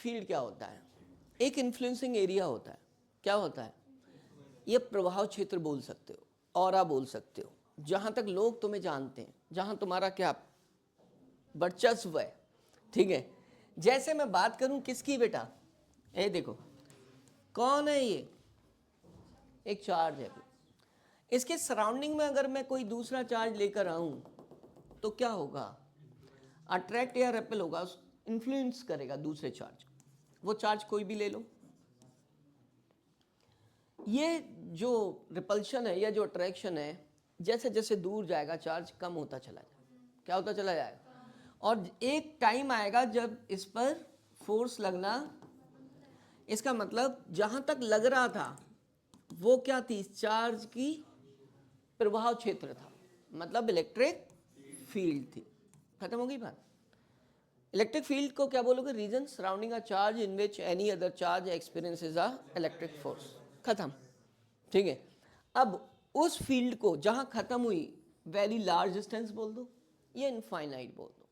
Field क्या होता है? एक इन्फ्लुएंसिंग एरिया होता है। क्या होता है? ये प्रभाव क्षेत्र बोल सकते हो, ऑरा बोल सकते हो, जहाँ तक लोग तुम्हें जानते हैं, जहाँ तुम्हारा क्या वर्चस्व है। ठीक है, जैसे मैं बात करूं किसकी बेटा, ये देखो कौन है ये, एक चार्ज है। इसके सराउंडिंग में अगर मैं कोई दूसरा चार्ज लेकर आऊं तो क्या होगा? अट्रैक्ट या रेपेल होगा, इन्फ्लुएंस करेगा दूसरे चार्ज। वो चार्ज कोई भी ले लो, ये जो रिपल्शन है या जो अट्रैक्शन है, जैसे जैसे दूर जाएगा चार्ज कम होता चला जाएगा। क्या होता चला जाएगा? और एक टाइम आएगा जब इस पर फोर्स लगना, इसका मतलब जहां तक लग रहा था वो क्या थी? चार्ज की प्रभाव क्षेत्र था, मतलब इलेक्ट्रिक फील्ड थी। खत्म हो गई बात। इलेक्ट्रिक फील्ड को क्या बोलोगे? Region surrounding a charge in which any other charge experiences a electric force. खत्म। ठीक है, अब उस फील्ड को जहां खत्म हुई वेरी लार्ज डिस्टेंस बोल दो या इनफाइनाइट बोल दो।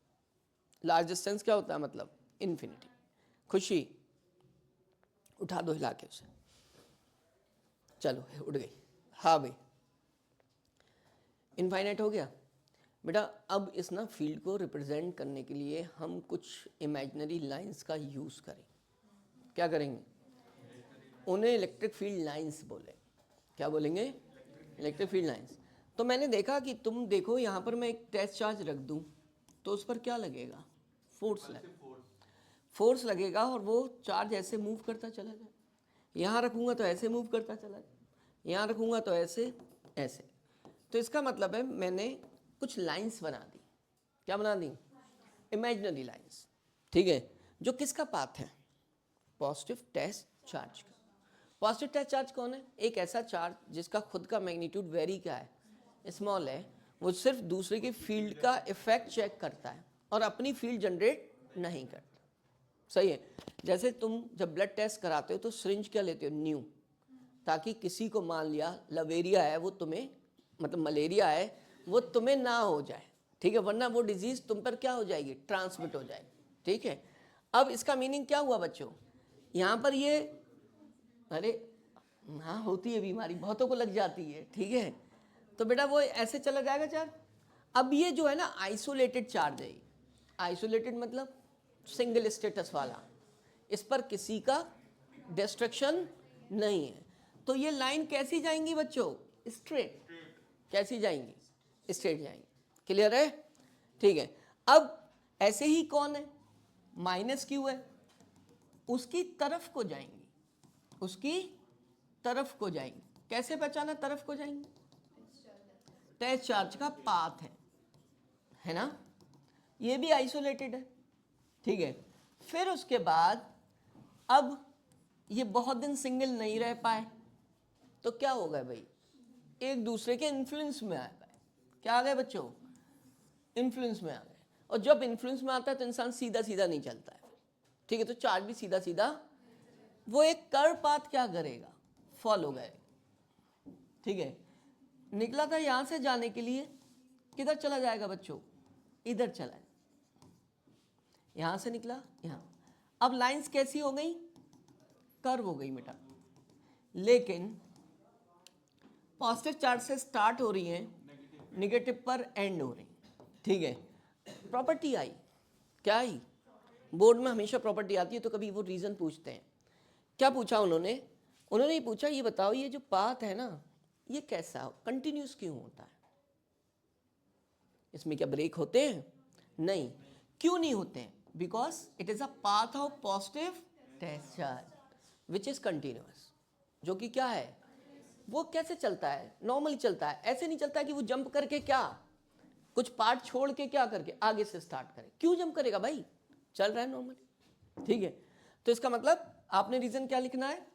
लार्ज डिस्टेंस क्या होता है? मतलब इन्फिनिटी। खुशी उठा दो हिला के उसे, चलो उठ गई। हाँ भाई, इनफाइनाइट हो गया बेटा। अब इस ना फील्ड को रिप्रेजेंट करने के लिए हम कुछ इमेजिनरी लाइंस का यूज़ करें। क्या करेंगे? उन्हें इलेक्ट्रिक फील्ड लाइंस बोले। क्या बोलेंगे? Electric field lines. तो मैंने देखा कि तुम देखो यहाँ पर मैं एक टेस्ट चार्ज रख दूँ तो उस पर क्या लगेगा? फोर्स लगेगा और वो चार्ज ऐसे मूव करता चला जाए। यहाँ रखूँगा तो ऐसे मूव करता चला जाए, यहाँ रखूँगा तो ऐसे ऐसे। तो इसका मतलब है मैंने कुछ लाइंस बना दी। क्या बना दी? Imaginary lines. ठीक है, जो किसका पाथ है? पॉजिटिव टेस्ट चार्ज का। पॉजिटिव टेस्ट चार्ज कौन है? एक ऐसा चार्ज जिसका खुद का मैग्नीट्यूड वेरी क्या है? स्मॉल है। वो सिर्फ दूसरे की फील्ड का इफेक्ट चेक करता है और अपनी फील्ड जनरेट नहीं करता। सही है। जैसे तुम जब ब्लड टेस्ट कराते हो तो सिरिंज क्या लेते हो? न्यू, ताकि किसी को मान लिया लवेरिया है वो तुम्हें, मतलब मलेरिया है वो तुम्हें ना हो जाए। ठीक है, वरना वो डिजीज तुम पर क्या हो जाएगी? ट्रांसमिट हो जाएगी। ठीक है, अब इसका मीनिंग क्या हुआ बच्चों? यहाँ पर ये, अरे हाँ होती है बीमारी, बहुतों को लग जाती है। ठीक है, तो बेटा वो ऐसे चला जाएगा चार्ज। अब ये जो है ना आइसोलेटेड चार्ज है। आइसोलेटेड मतलब सिंगल स्टेटस वाला, इस पर किसी का डिस्ट्रक्शन नहीं है। तो ये लाइन कैसी जाएंगी बच्चों? स्ट्रेट। कैसी जाएंगी? स्ट्रेट जाएंगी। क्लियर है? ठीक है, अब ऐसे ही कौन है? माइनस क्यू है, उसकी तरफ को जाएंगी, उसकी तरफ को जाएंगी। कैसे पहचाना तरफ को जाएंगी? टेस्ट चार्ज का पाथ है ना, ये भी आइसोलेटेड है। ठीक है, फिर उसके बाद अब ये बहुत दिन सिंगल नहीं रह पाए तो क्या होगा भाई? एक दूसरे के इन्फ्लुएंस में आ पाए। क्या आ गए बच्चों? इन्फ्लुएंस में आ गए। और जब इन्फ्लुएंस में आता है तो इंसान सीधा सीधा नहीं चलता है। ठीक है, तो चार्ज भी सीधा सीधा, वो एक कर्व पाथ क्या करेगा? फॉलो करेगा। ठीक है, निकला था यहां से जाने के लिए, किधर चला जाएगा बच्चों? इधर चला जाए। यहां से निकला यहां। अब लाइंस कैसी हो गई? कर्व हो गई बेटा। लेकिन पॉजिटिव चार्ज से स्टार्ट हो रही है, नेगेटिव पर एंड हो रही। ठीक है, प्रॉपर्टी आई। क्या आई? बोर्ड में हमेशा प्रॉपर्टी आती है तो कभी वो रीजन पूछते हैं। क्या पूछा उन्होंने? उन्होंने ये पूछा, ये बताओ ये जो पाथ है ना ये कैसा कंटिन्यूस क्यों होता है? इसमें क्या ब्रेक होते हैं? नहीं। क्यों नहीं होते हैं? Because it is a path of positive test charge which is continuous. जो कि क्या है? वो कैसे चलता है? नॉर्मली चलता है। ऐसे नहीं चलता है कि वो जंप करके क्या कुछ पार्ट छोड़ के क्या करके आगे से स्टार्ट करे। क्यों जंप करेगा भाई? चल रहा है नॉर्मली। ठीक है, तो इसका मतलब आपने रीजन क्या लिखना है?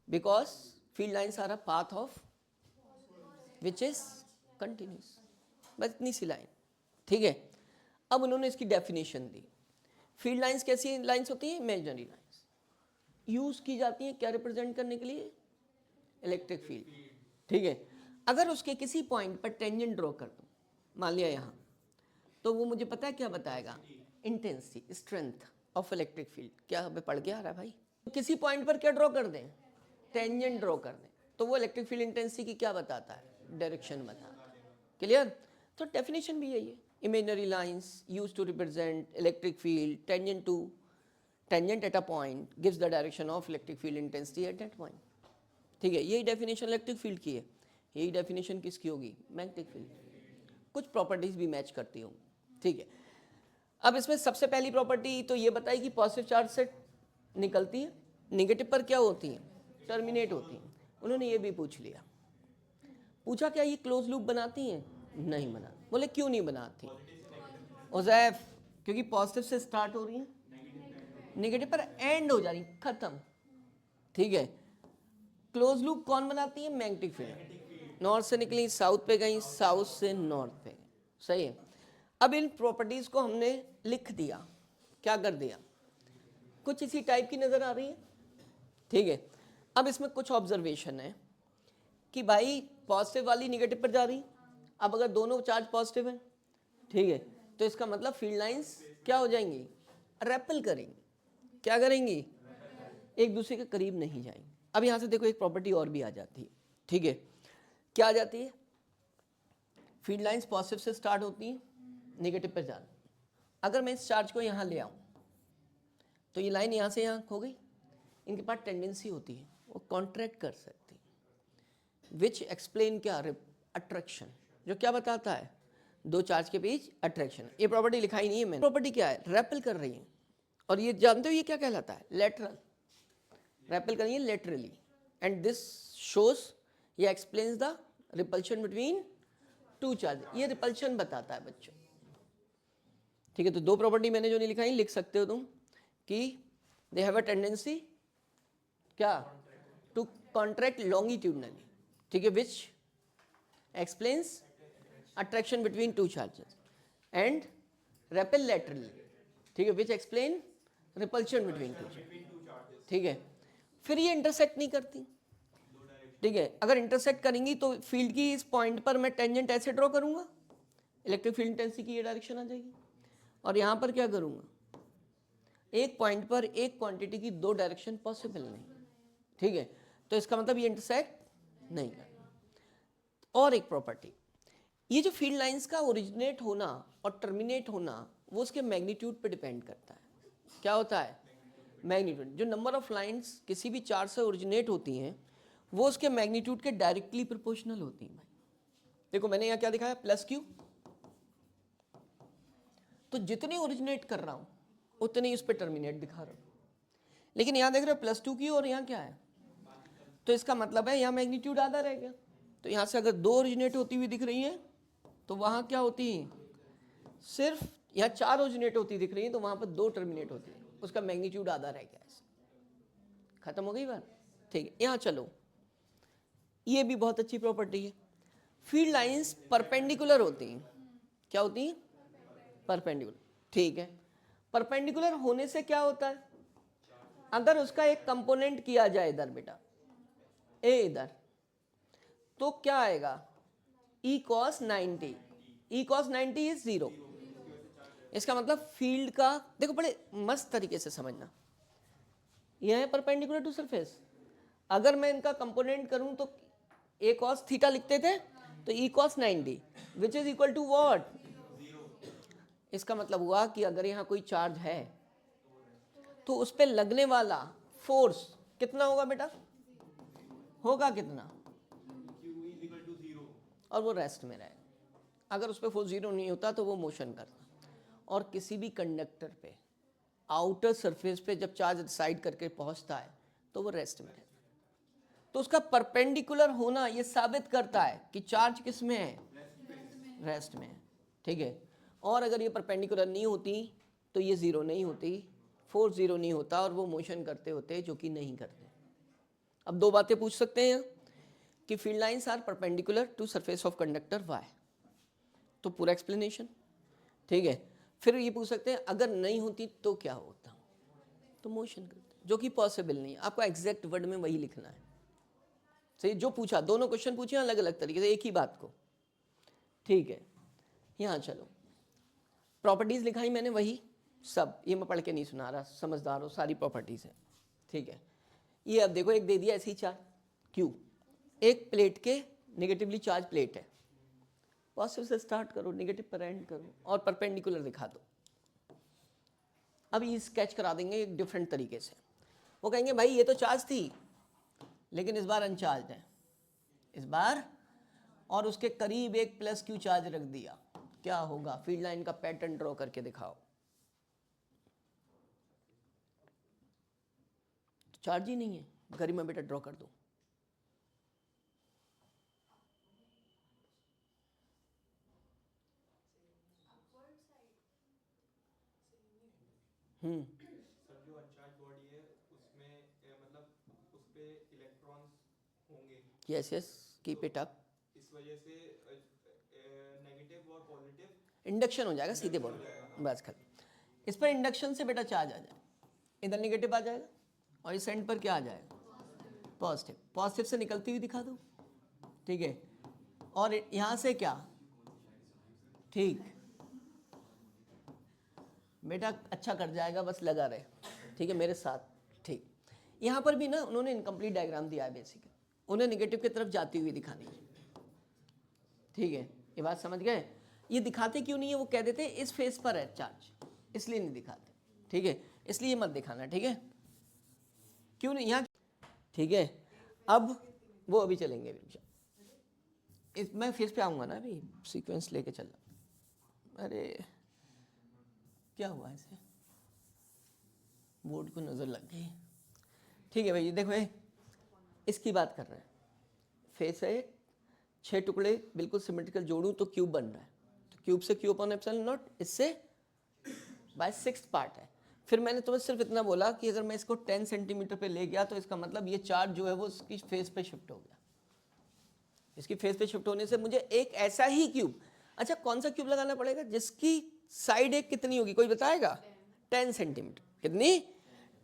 Because field lines are a path of which is continuous. बस इतनी सी लाइन। ठीक है, अब उन्होंने इसकी डेफिनेशन दी। फील्ड लाइंस कैसी लाइंस होती हैं? Imaginary lines. यूज की जाती हैं क्या रिप्रेजेंट करने के लिए? Electric field. ठीक है, अगर उसके किसी पॉइंट पर टेंजेंट ड्रॉ कर दूं, मान लिया यहां, तो वो मुझे पता है क्या बताएगा? Intensity, strength. Of electric field. क्या हमें पढ़ के आ रहा है भाई? किसी पॉइंट पर क्या ड्रॉ कर दें, टेंजेंट ड्रॉ कर दें, तो वो इलेक्ट्रिक फील्ड इंटेंसिटी की क्या बताता है, डायरेक्शन बताता है। क्लियर? तो डेफिनेशन भी यही है, imaginary lines used to represent electric field tangent at a point gives the direction of electric field intensity at that point. ठीक है, यही डेफिनेशन इलेक्ट्रिक फील्ड की है, यही डेफिनेशन किसकी होगी, मैग्नेटिक फील्ड। कुछ प्रॉपर्टीज भी मैच करती होंगी। ठीक है, अब इसमें सबसे पहली प्रॉपर्टी तो ये बताई कि पॉजिटिव चार्ज से निकलती है, नेगेटिव पर क्या होती है, टर्मिनेट होती हैं। उन्होंने ये भी पूछ लिया, पूछा क्या ये क्लोज लूप बनाती हैं, नहीं बनाती। बोले क्यों नहीं बनाती, उज़ैफ क्योंकि पॉजिटिव से स्टार्ट हो रही है, नेगेटिव पर एंड हो जा रही, खत्म। ठीक है, क्लोज लूप कौन बनाती है, मैग्नेटिक फील्ड। नॉर्थ से निकली साउथ पे गई, साउथ से नॉर्थ पे गई, सही है। अब इन प्रॉपर्टीज को हमने लिख दिया, क्या कर दिया, कुछ इसी टाइप की नजर आ रही है। ठीक है, अब इसमें कुछ ऑब्जर्वेशन है कि भाई पॉजिटिव वाली निगेटिव पर जा रही, अब अगर दोनों चार्ज पॉजिटिव है, ठीक है, तो इसका मतलब फील्ड लाइंस क्या हो जाएंगी, रेपल करेंगी। क्या करेंगी, एक दूसरे के करीब नहीं जाएंगी। अब यहां से देखो एक प्रॉपर्टी और भी आ जाती है। ठीक है, क्या आ जाती है, फील्ड लाइंस पॉजिटिव से स्टार्ट होती हैं, नेगेटिव पर जाना। अगर मैं इस चार्ज को यहां ले आऊं तो ये लाइन यहां से यहां खो गई, इनके पास टेंडेंसी होती है वो कॉन्ट्रैक्ट कर सकती है, विच एक्सप्लेन क्या, अट्रैक्शन, जो क्या बताता है, दो चार्ज के बीच अट्रैक्शन। ये प्रॉपर्टी लिखाई नहीं है मैंने, प्रॉपर्टी क्या है, रेपल कर रही है। और ये जानते हो ये क्या कहलाता है, लेटरल, रेपल कर रही है लेटरली, एंड दिस शोज, ये explains the repulsion between two charge, ये रिपल्शन बताता है बच्चों। ठीक है, तो दो प्रॉपर्टी मैंने जो नहीं लिखाई, लिख सकते हो तुम कि दे हैव अ टेंडेंसी क्या, टू कॉन्ट्रैक्ट लॉन्गिट्यूडनली, ठीक है, विच explains attraction between two charges, and repel laterally, ठीक है, which explain repulsion between two charges. ठीक है, फिर ये इंटरसेक्ट नहीं करती। ठीक है, अगर इंटरसेक्ट करेंगी तो फील्ड की इस पॉइंट पर मैं टेंजेंट ऐसे ड्रॉ करूंगा, इलेक्ट्रिक फील्ड इंटेंसिटी की ये डायरेक्शन आ जाएगी, और यहां पर क्या करूंगा, एक पॉइंट पर एक क्वांटिटी की दो डायरेक्शन पॉसिबल नहीं। ठीक है, तो इसका मतलब ये इंटरसेक्ट नहीं करना। और एक प्रॉपर्टी, ये जो फील्ड लाइंस का ओरिजिनेट होना और टर्मिनेट होना वो उसके मैग्नीट्यूड पे डिपेंड करता है। क्या होता है, मैग्नीट्यूड। जो नंबर ऑफ लाइंस किसी भी चार्ज से ओरिजिनेट होती हैं वो उसके मैग्नीट्यूड के डायरेक्टली प्रोपोर्शनल होती हैं भाई। देखो मैंने यहाँ क्या दिखाया, प्लस क्यू, तो जितनी ओरिजिनेट कर रहा हूँ उतनी ही उस पर टर्मिनेट दिखा रहा हूँ। लेकिन यहाँ देख रहे हो प्लस टू क्यू और यहाँ क्या है, तो इसका मतलब है यहाँ मैग्नीट्यूड आधा रह गया। तो यहाँ से अगर दो ओरिजिनेट होती हुई दिख रही हैं तो वहाँ क्या होती है, सिर्फ यहाँ चार ओरिजिनेट होती दिख रही है तो वहाँ पर दो टर्मिनेट होती है, उसका मैग्नीट्यूड आधा रह गया। खत्म हो गई बात। ठीक है, यहाँ चलो, ये भी बहुत अच्छी प्रॉपर्टी है, फील्ड लाइंस परपेंडिकुलर होती हैं। क्या होती हैं, परपेंडिकुलर। ठीक है, परपेंडिकुलर होने से क्या होता है, अगर उसका एक कंपोनेंट किया जाए इधर बेटा, ए इधर, तो क्या आएगा, ई कॉस 90, ई कॉस 90 इज 0। इसका मतलब फील्ड का, देखो बड़े मस्त तरीके से समझना, यह है परपेंडिकुलर टू सरफेस। अगर मैं इनका कंपोनेंट करूं तो ए कॉस थीटा लिखते थे, तो E cos 90 which is equal to what, इसका मतलब हुआ कि अगर यहाँ कोई चार्ज है तो उस पर लगने वाला फोर्स कितना होगा बेटा, होगा कितना, और वो रेस्ट में रहेगा। अगर उस पर फोर्स जीरो नहीं होता तो वो मोशन करता। और किसी भी कंडक्टर पे आउटर सरफेस पे जब चार्ज डिसाइड करके पहुंचता है तो वो रेस्ट में रहता है। तो उसका परपेंडिकुलर होना ये साबित करता है कि चार्ज किस में है, रेस्ट में है। ठीक है, और अगर ये परपेंडिकुलर नहीं होती तो ये जीरो नहीं होती, फोर्स जीरो नहीं होता और वो मोशन करते होते, जो कि नहीं करते। अब दो बातें पूछ सकते हैं कि field lines are perpendicular to surface of conductor why, तो पूरा एक्सप्लेनेशन। ठीक है, फिर ये पूछ सकते हैं अगर नहीं होती तो क्या होता, तो मोशन करते, जो कि पॉसिबल नहीं है। आपको एग्जैक्ट वर्ड में वही लिखना है। सही, जो पूछा, दोनों क्वेश्चन पूछे अलग अलग तरीके से एक ही बात को। ठीक है, यहाँ चलो, प्रॉपर्टीज लिखाई मैंने वही, सब, ये मैं पढ़ के नहीं सुना रहा, समझदार हो, सारी प्रॉपर्टीज हैं, ठीक है। ये अब देखो एक दे दिया ऐसे ही चार्ज क्यू, एक प्लेट के नेगेटिवली चार्ज प्लेट है, पॉजिटिव से स्टार्ट करो, नेगेटिव पर एंड करो और परपेंडिकुलर दिखा दो। अब ये स्केच करा देंगे एक डिफरेंट तरीके से। वो कहेंगे भाई ये तो चार्ज थी लेकिन इस बार अनचार्ज है, इस बार, और उसके करीब एक प्लस क्यू चार्ज रख दिया, क्या होगा? फील्ड लाइन का पैटर्न ड्रॉ करके दिखाओ। तो चार्ज ही नहीं है, गरिमा बेटा ड्रॉ कर दो। सर जो अनचार्ज बॉडी है उसमें मतलब उस पे इलेक्ट्रॉन्स होंगे। Yes yes, keep it up. इस वजह से नेगेटिव और पॉजिटिव इंडक्शन हो जाएगा, सीधे बोलो, बस खत्म। इस पर इंडक्शन से बेटा चार्ज आ जाए, इधर नेगेटिव आ जाएगा और इस एंड पर क्या आ जाएगा? पॉजिटिव। पॉजिटिव से निकलती हुई दिखा दो, ठीक है। और यहाँ से क्या? ठीक बेटा, अच्छा कर जाएगा, बस लगा रहे, ठीक है मेरे साथ, ठीक। यहाँ पर भी ना उन्होंने इनकम्प्लीट डायग्राम दिया है बेसिकली, उन्हें नेगेटिव की तरफ जाती हुई दिखानी है, ठीक है। ये बात समझ गए? ये दिखाते क्यों नहीं है? वो कह देते इस फेस पर है चार्ज, इसलिए नहीं दिखाते, ठीक है। इसलिए मत दिखाना, ठीक है। क्यों नहीं यहाँ, ठीक है। अब वो अभी चलेंगे, मैं फेस पे आऊँगा ना, अभी सीक्वेंस लेके चल। अरे क्या हुआ ऐसे, बोर्ड को नज़र लग गई, ठीक है भाई। देखो इसकी बात कर रहे हैं, फेस है 6 टुकड़े बिल्कुल सिमेट्रिकल जोड़ूं तो क्यूब बन रहा है, तो क्यूब से क्यू अपॉन एप्सिलॉन नॉट, इससे बाय 6th पार्ट है। फिर मैंने तुम्हें सिर्फ इतना बोला कि अगर मैं इसको 10 सेंटीमीटर पे ले गया तो इसका मतलब ये चार्ज जो है वो इसकी फेस पे शिफ्ट हो गया। इसकी फेस पे शिफ्ट होने से मुझे एक ऐसा ही क्यूब, अच्छा कौन सा क्यूब लगाना पड़ेगा जिसकी साइड एक कितनी होगी, कोई बताएगा? 10 सेंटीमीटर। कितनी?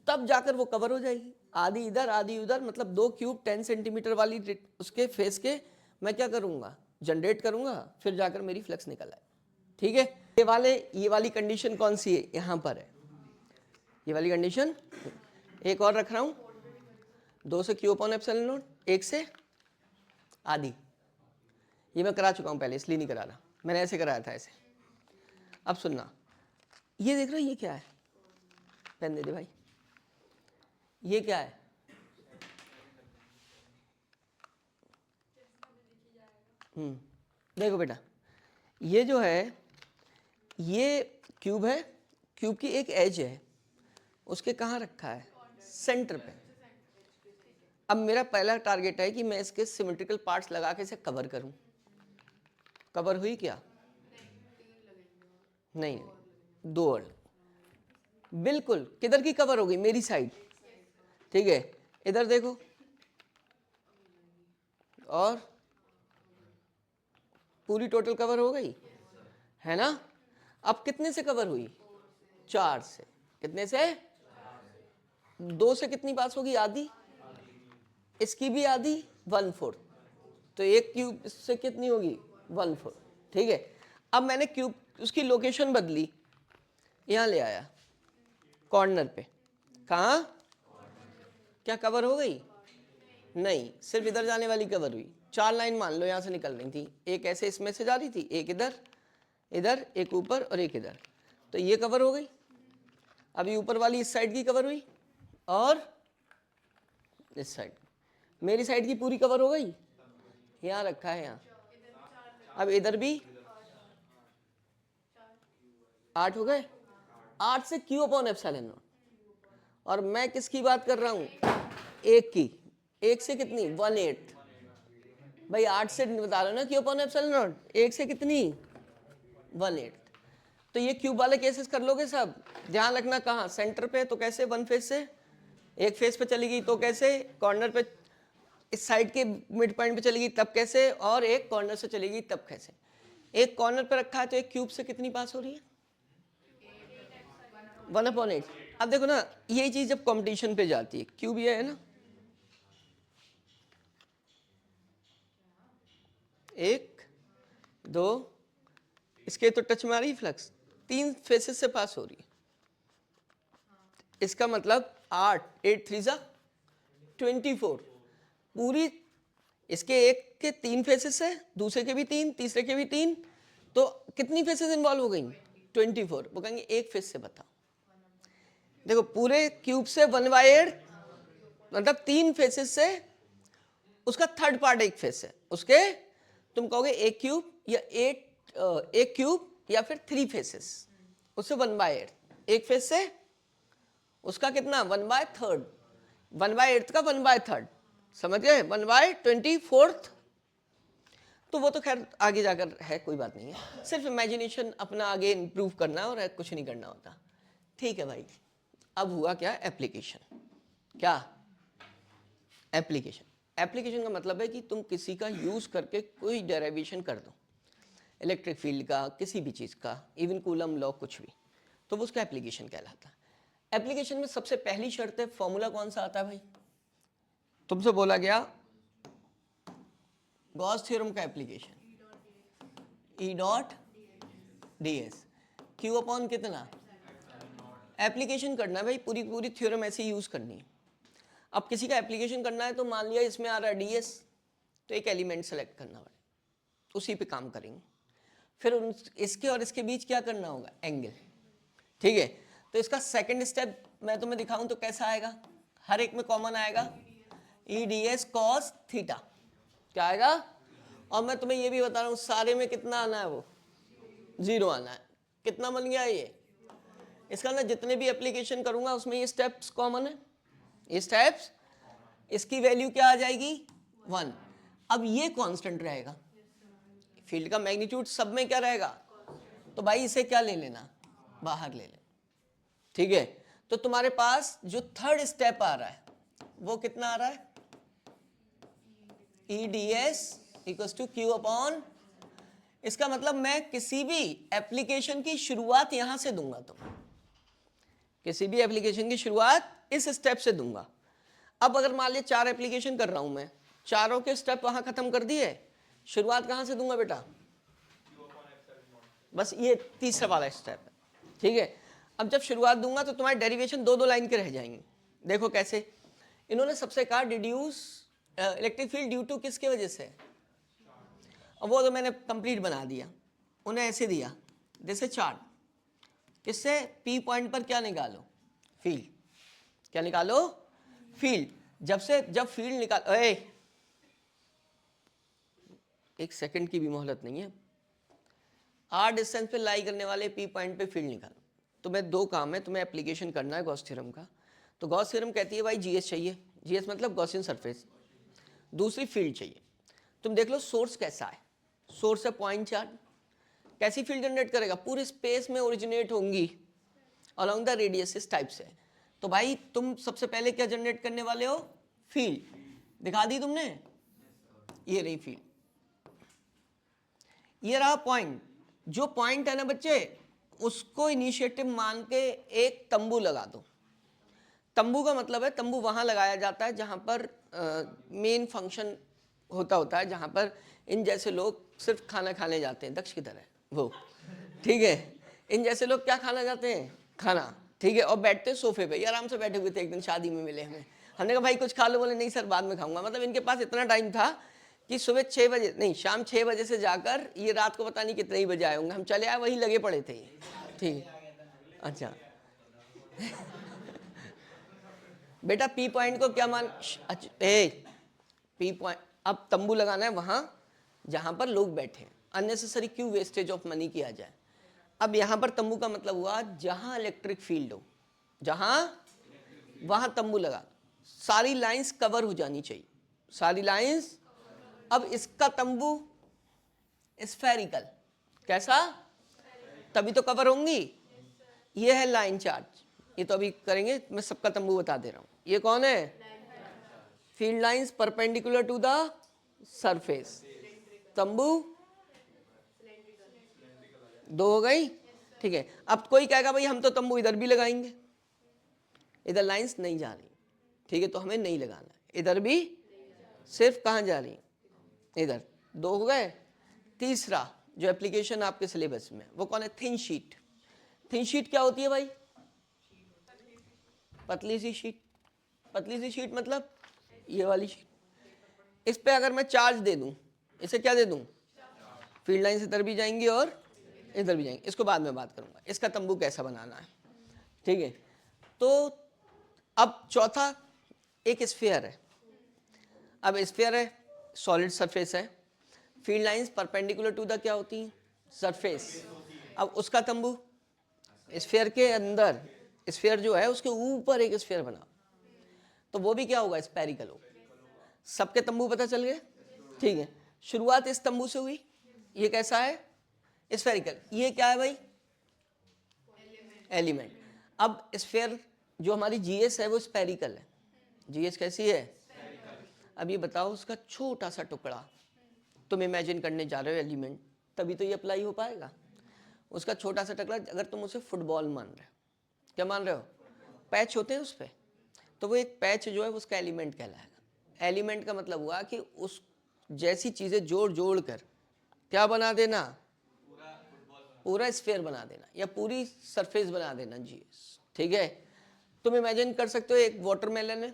तब जाकर वो कवर हो जाएगी, आधी इधर आधी उधर, मतलब 2 क्यूब 10 सेंटीमीटर वाली उसके फेस के मैं क्या करूंगा? जनरेट करूंगा, फिर जाकर मेरी फ्लक्स निकल आए, ठीक है। ये वाली कंडीशन कौन सी है? यहाँ पर है ये वाली कंडीशन। एक और रख रहा हूँ, 2 से क्यू अपॉन एप्सिलॉन नॉट, 1 से आधी। ये मैं करा चुका हूँ पहले, इसलिए नहीं करा रहा, मैंने ऐसे कराया था ऐसे। अब सुनना, ये देख रहे हो ये क्या है? पेन दे दे भाई, ये क्या है? देखो बेटा, ये जो है ये क्यूब है, क्यूब की एक एज है, उसके कहाँ रखा है? सेंटर पे। अब मेरा पहला टारगेट है कि मैं इसके सिमेट्रिकल पार्ट्स लगा के इसे कवर करूं। कवर हुई क्या? नहीं, 2 और बिल्कुल। किधर की कवर हो गई? मेरी साइड, ठीक है। इधर देखो, और पूरी टोटल कवर हो गई है ना। अब कितने से कवर हुई? 4 से। कितने से? 2 से कितनी पास होगी? आधी। इसकी भी आधी, 1/4। तो एक क्यूब इससे कितनी होगी? 1/4, ठीक है। अब मैंने क्यूब उसकी लोकेशन बदली, यहाँ ले आया कॉर्नर पे। कहाँ? क्या कवर हो गई? नहीं, सिर्फ इधर जाने वाली कवर हुई। 4 लाइन मान लो यहाँ से निकल रही थी, एक ऐसे इसमें से जा रही थी, एक इधर, इधर एक ऊपर और एक इधर, तो ये कवर हो गई। अभी ऊपर वाली इस साइड की कवर हुई और इस साइड, मेरी साइड की पूरी कवर हो गई, यहाँ रखा है यहाँ। अब इधर भी 8 हो गए, 8 से क्यू अपॉन एप्सिलॉन नॉट। और मैं किसकी बात कर रहा हूँ? एक की। एक से कितनी? 1/8। भाई 8 से बता लो ना क्यू अपॉन एप्सिलॉन नॉट, एक से कितनी? 1/8। तो ये क्यूब वाले केसेस कर लोगे सब। ध्यान रखना कहाँ? सेंटर पे तो कैसे? 1 फेस से, एक फेस पे चली गई तो कैसे? कॉर्नर पे, इस साइड के मिड पॉइंट पे चली गई तब कैसे? और एक कॉर्नर से चली गई तब कैसे? एक कॉर्नर पे रखा है तो एक क्यूब से कितनी पास हो रही है? 1/8। अब देखो ना, यही चीज जब कंपटीशन पे जाती है, क्यूब ये है ना, 1 2, इसके तो टच में आ रही फ्लक्स, 3 फेसेस से पास हो रही है, इसका मतलब 8, 8 3 जा 24। पूरी इसके एक के 3 फेसेस है, दूसरे के भी 3, तीसरे के भी 3, तो कितनी फेसेस इन्वॉल्व हो गई? 24। वो कहेंगे एक फेस से बताओ। देखो पूरे क्यूब से 1/8 मतलब 3 फेसेस से उसका थर्ड पार्ट एक फेस है उसके, तुम कहोगे एक क्यूब या एक क्यूब या फिर 3 फेसेस, उससे 1/8 एक फेस से उसका कितना 1/3, 1/8 का 1/3, समझ गए? 1/24। तो वो तो खैर आगे जाकर है, कोई बात नहीं है, सिर्फ इमेजिनेशन अपना आगे इम्प्रूव करना है और कुछ नहीं करना होता। ठीक है भाई, अब हुआ क्या? एप्लीकेशन। क्या एप्लीकेशन? एप्लीकेशन का मतलब है कि तुम किसी का यूज करके कोई डेरिवेशन कर दो, इलेक्ट्रिक फील्ड का, किसी भी चीज का, इवन कूलम लॉ, कुछ भी, तो वो उसका एप्लीकेशन कहलाता है। एप्लीकेशन में सबसे पहली शर्त है, फॉर्मूला कौन सा आता है भाई? तुमसे बोला गया गॉस थ्योरम का application E dot ds, Q upon कितना? एप्लीकेशन करना है भाई, पूरी पूरी थ्योरम ऐसे ही यूज करनी है। अब किसी का एप्लीकेशन करना है तो मान लिया इसमें आ रहा है ds, तो एक एलिमेंट सेलेक्ट करना पड़ेगा, उसी पे काम करेंगे। फिर इसके और इसके बीच क्या करना होगा? एंगल। ठीक है, तो इसका सेकंड स्टेप मैं तुम्हें दिखाऊं तो कैसा आएगा? हर एक में कॉमन आएगा ई डी एस कॉस थीटा, क्या आएगा? और मैं तुम्हें ये भी बता रहा हूं सारे में कितना आना है? वो 0 आना है। कितना बन गया ये? इसका ना जितने भी एप्लीकेशन करूंगा उसमें ये स्टेप्स कॉमन है, ये स्टेप्स, इसकी वैल्यू क्या आ जाएगी? 1। अब ये कांस्टेंट रहेगा, फील्ड का मैग्नीट्यूड सब में क्या रहेगा? तो भाई इसे क्या ले लेना? बाहर ले लेना। ठीक है, तो तुम्हारे पास जो थर्ड स्टेप आ रहा है वो कितना आ रहा है? E D S equal to Q upon, इसका मतलब मैं किसी भी एप्लीकेशन की शुरुआत यहां से दूंगा, तो किसी भी एप्लीकेशन की शुरुआत इस स्टेप से दूंगा। अब अगर मान लिया 4 एप्लीकेशन कर रहा हूं मैं, चारों के स्टेप वहां खत्म कर दिए, शुरुआत कहां से दूंगा बेटा? बस ये तीसरा वाला स्टेप है। ठीक है, अब जब शुरुआत दूंगा तो तुम्हारे डेरिवेशन 2-2 लाइन के रह जाएंगे। देखो कैसे, इन्होंने सबसे कहा deduce electric field due to किसके वजह से, अब वो तो मैंने कंप्लीट बना दिया, उन्हें ऐसे दिया जैसे चार्ट, किससे? पी पॉइंट पर क्या निकालो? फील्ड। क्या निकालो? फील्ड। जब फील्ड निकाल, एक सेकंड की भी मोहलत नहीं है, आर डिस्टेंस पे लाई करने वाले पी पॉइंट पे फील्ड निकालो। तुम्हें 2 काम है, तुम्हें एप्लीकेशन करना है गॉस थ्योरम का। तो गॉस थ्योरम कहती है भाई जीएस चाहिए, जीएस मतलब गॉसियन सरफेस, दूसरी फील्ड चाहिए। तुम देख लो सोर्स कैसा है, सोर्स है पॉइंट चार्ज, कैसी फील्ड जनरेट करेगा? पूरे स्पेस में ओरिजिनेट होंगी अलोंग द रेडियस इस टाइप से। तो भाई तुम सबसे पहले क्या जनरेट करने वाले हो? फील्ड। दिखा दी तुमने, ये रही फील्ड, ये रहा पॉइंट। जो पॉइंट है ना बच्चे, उसको इनिशिएटिव मान के एक तंबू लगा दो। तंबू का मतलब है, तंबू वहां लगाया जाता है जहां पर मेन फंक्शन होता है, जहां पर इन जैसे लोग सिर्फ खाना खाने जाते हैं, दक्ष की तरह वो। ठीक है, इन जैसे लोग क्या खाना जाते हैं? खाना। ठीक है, और बैठते हैं सोफे पे, आराम से बैठे हुए थे। एक दिन शादी में मिले हमें, हमने कहा भाई कुछ खा लो, बोले नहीं सर बाद में खाऊंगा। मतलब इनके पास इतना टाइम था कि सुबह 6 बजे नहीं, शाम 6 बजे से जाकर ये रात को पता नहीं कितने ही बजे आए होंगे। हम चले आए, वहीं लगे पड़े थे। ठीक, अच्छा बेटा पी पॉइंट को क्या मान, पी पॉइंट, अब तंबू लगाना है वहां जहां पर लोग बैठे हैं, अननेसेसरी क्यों वेस्टेज ऑफ मनी किया जाए। अब यहां पर तंबू का मतलब हुआ जहां इलेक्ट्रिक फील्ड हो, जहां वहां तंबू लगा, सारी लाइंस कवर हो जानी चाहिए, सारी लाइंस। अब इसका तंबू स्फेरिकल, कैसा? तभी तो कवर होंगी। ये है लाइन चार्ज, ये तो अभी करेंगे, मैं सबका तंबू बता दे रहा हूं। ये कौन है? Field lines perpendicular to the surface, तंबू 2 हो गई। ठीक है, अब कोई कहेगा भाई हम तो तंबू इधर भी लगाएंगे, इधर लाइंस नहीं जा रही। ठीक है, तो हमें नहीं लगाना, इधर भी सिर्फ कहां जा रही? इधर। 2 हो गए। तीसरा जो एप्लीकेशन आपके सिलेबस में वो कौन है? Thin sheet. थिन शीट क्या होती है भाई? पतली सी शीट, पतली सी शीट मतलब ये वाली शीट, इस पे अगर मैं चार्ज दे दूं, इसे क्या दे दूं, फील्ड लाइन इधर भी जाएंगी और इधर भी जाएंगी। इसको बाद में बात करूंगा, इसका तंबू कैसा बनाना है, ठीक है। तो अब चौथा, एक स्फीयर है। अब स्फीयर है, सॉलिड सरफेस है, field lines perpendicular to the क्या होती हैं, सरफेस। अब उसका तंबू, स्फीयर के अंदर, स्फीयर जो है उसके ऊपर एक स्फीयर बना, तो वो भी क्या होगा, स्फेरिकल होगा। सबके तंबू पता चल गए, ठीक है। शुरुआत इस तंबू से हुई, ये कैसा है, स्फेरिकल। ये क्या है भाई, एलिमेंट। अब स्फीयर जो हमारी जीएस है वो स्फेरिकल है। जीएस कैसी है, अब ये बताओ उसका छोटा सा टुकड़ा तुम इमेजिन करने जा रहे हो एलिमेंट, तभी तो ये अप्लाई हो पाएगा। उसका छोटा सा टुकड़ा, अगर तुम उसे फुटबॉल मान रहे हो, क्या मान रहे हो, पैच होते हैं उस पर, तो वो एक पैच जो है उसका एलिमेंट कहलाएगा। एलिमेंट का मतलब हुआ कि उस जैसी चीज़ें जोड़ जोड़ कर क्या बना देना, पूरा स्फीयर बना देना या पूरी सरफेस बना देना जीएस, ठीक है। तुम इमेजिन कर सकते हो एक वाटरमेलन है,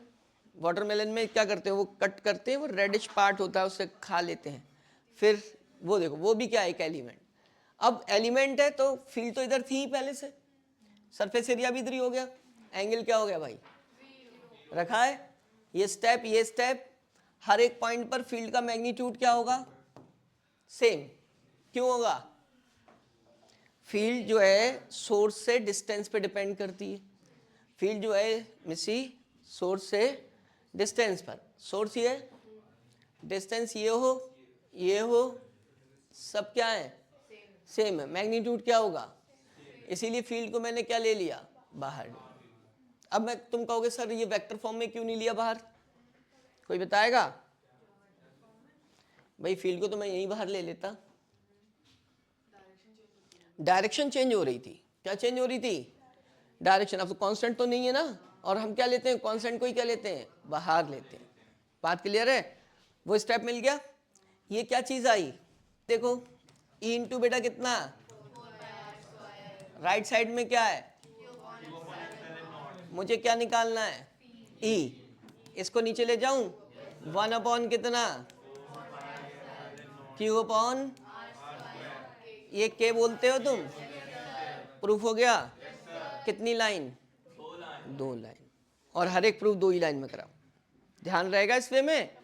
वाटरमेलन में क्या करते हैं, वो कट करते हैं, वो रेडिश पार्ट होता है उससे खा लेते हैं, फिर वो देखो वो भी क्या है, एक एलिमेंट। अब एलिमेंट है तो फील्ड तो इधर थी ही पहले से, सरफेस एरिया भी इधर ही हो गया, एंगल क्या हो गया भाई, रखा है। ये स्टेप, हर एक पॉइंट पर फील्ड का मैग्नीट्यूड क्या होगा, सेम। क्यों होगा, फील्ड जो है सोर्स से डिस्टेंस पे डिपेंड करती है। फील्ड जो है मिसी सोर्स से डिस्टेंस पर, सोर्स ये डिस्टेंस ये हो सब क्या है, सेम है। मैग्नीट्यूड क्या होगा, इसीलिए फील्ड को मैंने क्या ले लिया, बाहर। अब मैं तुम कहोगे सर ये वेक्टर फॉर्म में क्यों नहीं लिया बाहर, कोई बताएगा, भाई फील्ड को तो मैं यहीं बाहर ले लेता। डायरेक्शन चेंज हो रही थी, क्या चेंज हो रही थी, डायरेक्शन। अब तो कांस्टेंट तो नहीं है ना, और हम क्या लेते हैं, कांस्टेंट को ही क्या लेते हैं, बाहर लेते हैं। बात क्लियर है, वो स्टेप मिल गया। ये क्या चीज आई, देखो ई इंटू बेटा कितना, राइट साइड में क्या है, मुझे क्या निकालना है, ई। इसको नीचे ले जाऊं, 1/, कितना, क्यू अपॉन, ये के बोलते हो तुम, प्रूफ हो गया। कितनी लाइन, 2 लाइन, और हर एक प्रूफ 2 ही लाइन में करा, ध्यान रहेगा इसलिए में।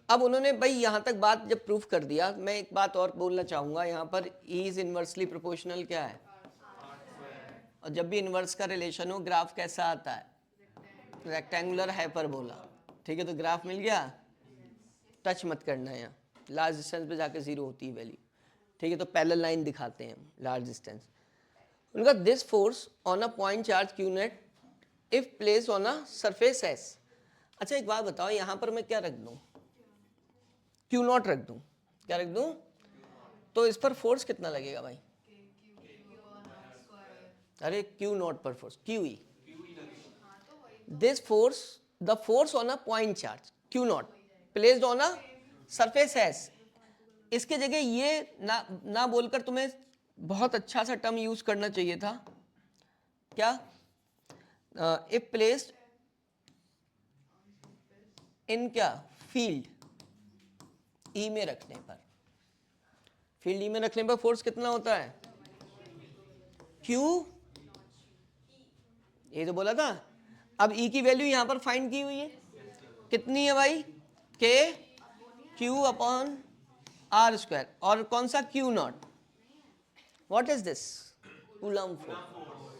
अब उन्होंने भाई यहाँ तक बात जब प्रूफ कर दिया, मैं एक बात और बोलना चाहूँगा यहाँ पर, ई इज इनवर्सली प्रोपोर्शनल क्या है, और जब भी इनवर्स का रिलेशन हो ग्राफ कैसा आता है, रेक्टेंगुलर हाइपरबोला, ठीक है। तो ग्राफ मिल गया, टच मत करना है, यहाँ लार्ज डिस्टेंस पे जाके 0 होती है वैल्यू, ठीक है। तो पैरेलल लाइन दिखाते हैं लार्ज डिस्टेंस। उनका this force on a point charge Q net if place on a surface S. अच्छा एक बात बताओ, यहाँ पर मैं क्या रख दूँ, क्यू नॉट रख दूँ, क्या रख दूँ, तो इस पर फोर्स कितना लगेगा भाई, अरे क्यू नॉट पर force, Q E, this force, the force on a point charge Q not placed on a surface S. इसके जगह ये ना बोलकर तुम्हें बहुत अच्छा सा टर्म यूज करना चाहिए था, क्या, इफ प्लेस्ड इन क्या, फील्ड ई में रखने पर, फील्ड ई में रखने पर फोर्स कितना होता है, क्यू, ये तो बोला था। अब ई की वैल्यू यहां पर फाइंड की हुई है, कितनी है भाई, के क्यू अपॉन आर स्क्वायर, और कौन सा, Q not, what is this, coulomb force.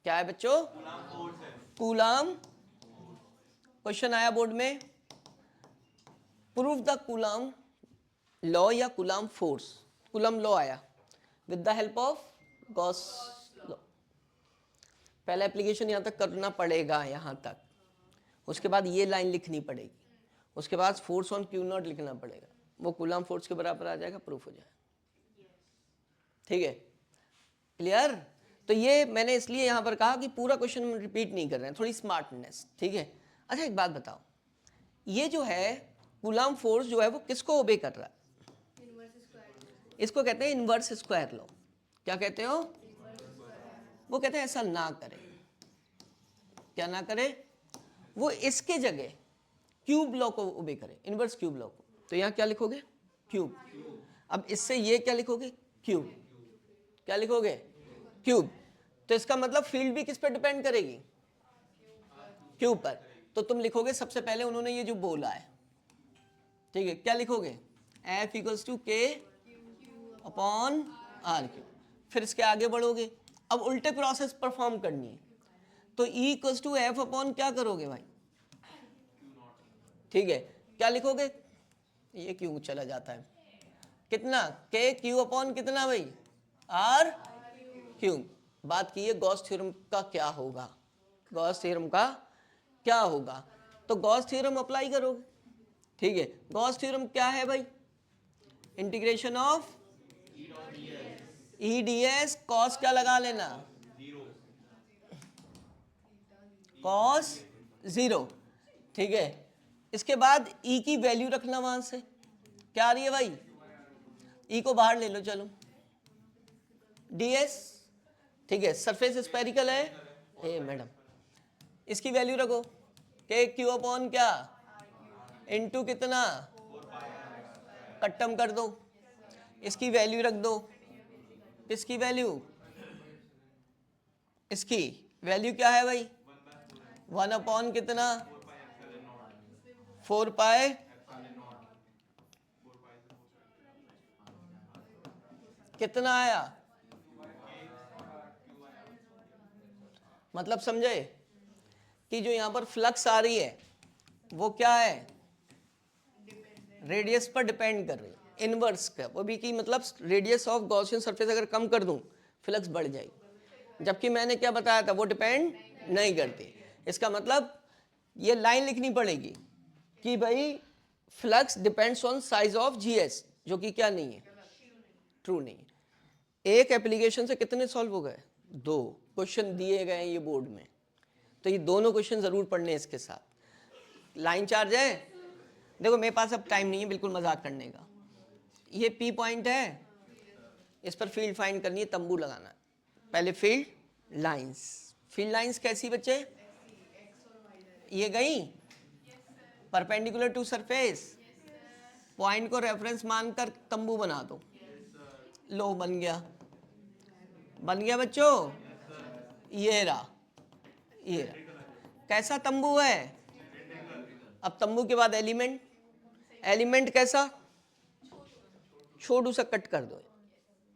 क्या है बच्चों, कूलम। क्वेश्चन आया बोर्ड में, प्रूफ द कूलम लॉ या कूलम फोर्स, कूलम लॉ आया with the help of Gauss law. पहला एप्लीकेशन यहां तक करना पड़ेगा, यहां तक, उसके बाद ये लाइन लिखनी पड़ेगी, उसके बाद फोर्स ऑन क्यू नॉट लिखना पड़ेगा, वो कूलम फोर्स के बराबर आ जाएगा, प्रूफ हो जाएगा, ठीक है, क्लियर। तो ये मैंने इसलिए यहां पर कहा कि पूरा क्वेश्चन रिपीट नहीं कर रहे हैं, थोड़ी स्मार्टनेस, ठीक है। अच्छा एक बात बताओ, ये जो है कूलम फोर्स जो है वो किसको ओबे कर रहा है, इसको कहते हैं इनवर्स स्क्वायर लॉ। क्या कहते हो, वो कहते हैं ऐसा ना करें, क्या ना करे, वो इसके जगह क्यूब लॉ को ओबे करे, इनवर्स क्यूब लॉ को। तो यहाँ क्या लिखोगे? क्यूब। अब इससे ये क्या लिखोगे? क्यूब। क्या लिखोगे? क्यूब। तो इसका मतलब फील्ड भी किस पर डिपेंड करेगी? क्यूब पर। तो तुम लिखोगे सबसे पहले उन्होंने ये जो बोला है, ठीक है, क्या लिखोगे? F इक्वल्स टू के अपॉन आर क्यूब। फिर इसके आगे बढ़ोगे, अब उल्टे प्रोसेस परफॉर्म करनी है, तो E equals to F upon क्या करोगे भाई? ठीक है, क्या लिखोगे? ये क्यों चला जाता है? कितना? के क्यू अपॉन कितना भाई? R cube. बात की है गॉस थ्योरम का क्या होगा, गॉस थ्योरम का क्या होगा? तो गॉस थ्योरम अप्लाई करोगे, ठीक है। गॉस थ्योरम क्या है भाई? Integration of E D S cos क्या लगा लेना? कॉस जीरो, ठीक है। इसके बाद ई की वैल्यू रखना वहां से, क्या आ रही है भाई? ई को बाहर ले लो, चलो ds, ठीक है। सरफेस स्पेरिकल है, ए मैडम, इसकी वैल्यू रखो के क्यू अपॉन क्या इनटू कितना, कट्टम कर दो, इसकी वैल्यू रख दो। इसकी वैल्यू, इसकी वैल्यू क्या है भाई? 1 अपॉन कितना, 4 पाए, कितना आया? मतलब समझे कि जो यहां पर फ्लक्स आ रही है वो क्या है? रेडियस पर डिपेंड कर रही है, इनवर्स का। वो भी कि मतलब रेडियस ऑफ गॉसियन सरफेस अगर कम कर दूं फ्लक्स बढ़ जाएगी, जबकि मैंने क्या बताया था, वो डिपेंड नहीं करती। इसका मतलब ये लाइन लिखनी पड़ेगी कि भाई flux depends on size of GS, जो कि क्या नहीं है, ट्रू नहीं है। एक एप्लीकेशन से कितने सॉल्व हो गए? 2 क्वेश्चन दिए गए हैं ये बोर्ड में, तो ये दोनों क्वेश्चन जरूर पढ़ने इसके साथ। लाइन चार्ज है, देखो मेरे पास अब टाइम नहीं है बिल्कुल मजाक करने का। ये पी पॉइंट है, इस पर फील्ड फाइंड करनी है, तंबू लगाना है। पहले फील्ड लाइंस, फील्ड लाइंस कैसी बच्चे? ये गई परपेंडिकुलर टू सरफेस, पॉइंट को रेफरेंस मानकर तंबू बना दो। लो बन गया, बन गया बच्चों, ये रहा, ये रहा। कैसा तंबू है? अब तंबू के बाद एलिमेंट, एलिमेंट कैसा? छोटू सा कट कर दो,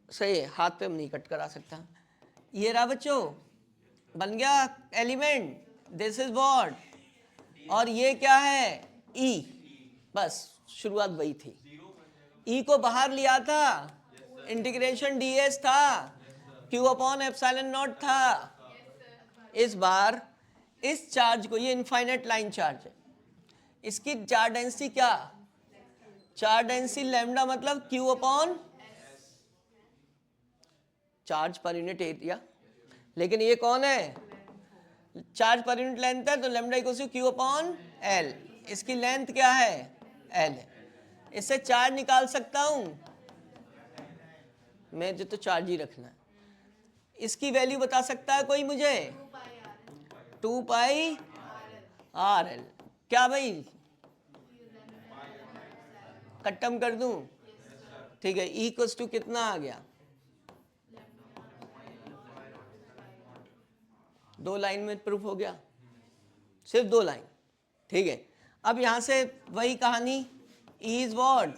सही है, हाथ पे हम नहीं कट करा सकता। ये रहा बच्चों, बन गया एलिमेंट, दिस इज व्हाट, और ये क्या है? ई। बस शुरुआत वही थी, ई को बाहर लिया था, इंटीग्रेशन ds था, q अपॉन एप्सिलॉन नॉट था। इस बार इस चार्ज को, ये इनफाइनाइट लाइन चार्ज है, इसकी चार्ज डेंसिटी क्या? चार्ज डेंसिटी लैम्डा मतलब q upon charge per unit area. लेकिन ये कौन है? चार्ज पर यूनिट लेंथ है, तो lambda equals to q upon l। इसकी लेंथ क्या है? l है। इससे चार्ज निकाल सकता हूं मैं, जो तो चार्ज ही रखना है। इसकी वैल्यू बता सकता है कोई मुझे? 2 पाई आर एल। क्या भाई, कट्टम कर दूं? ठीक है, ई इक्वल्स टू कितना आ गया? 2 लाइन में प्रूफ हो गया, सिर्फ 2 लाइन, ठीक है। अब यहां से वही कहानी, ई इज व्हाट,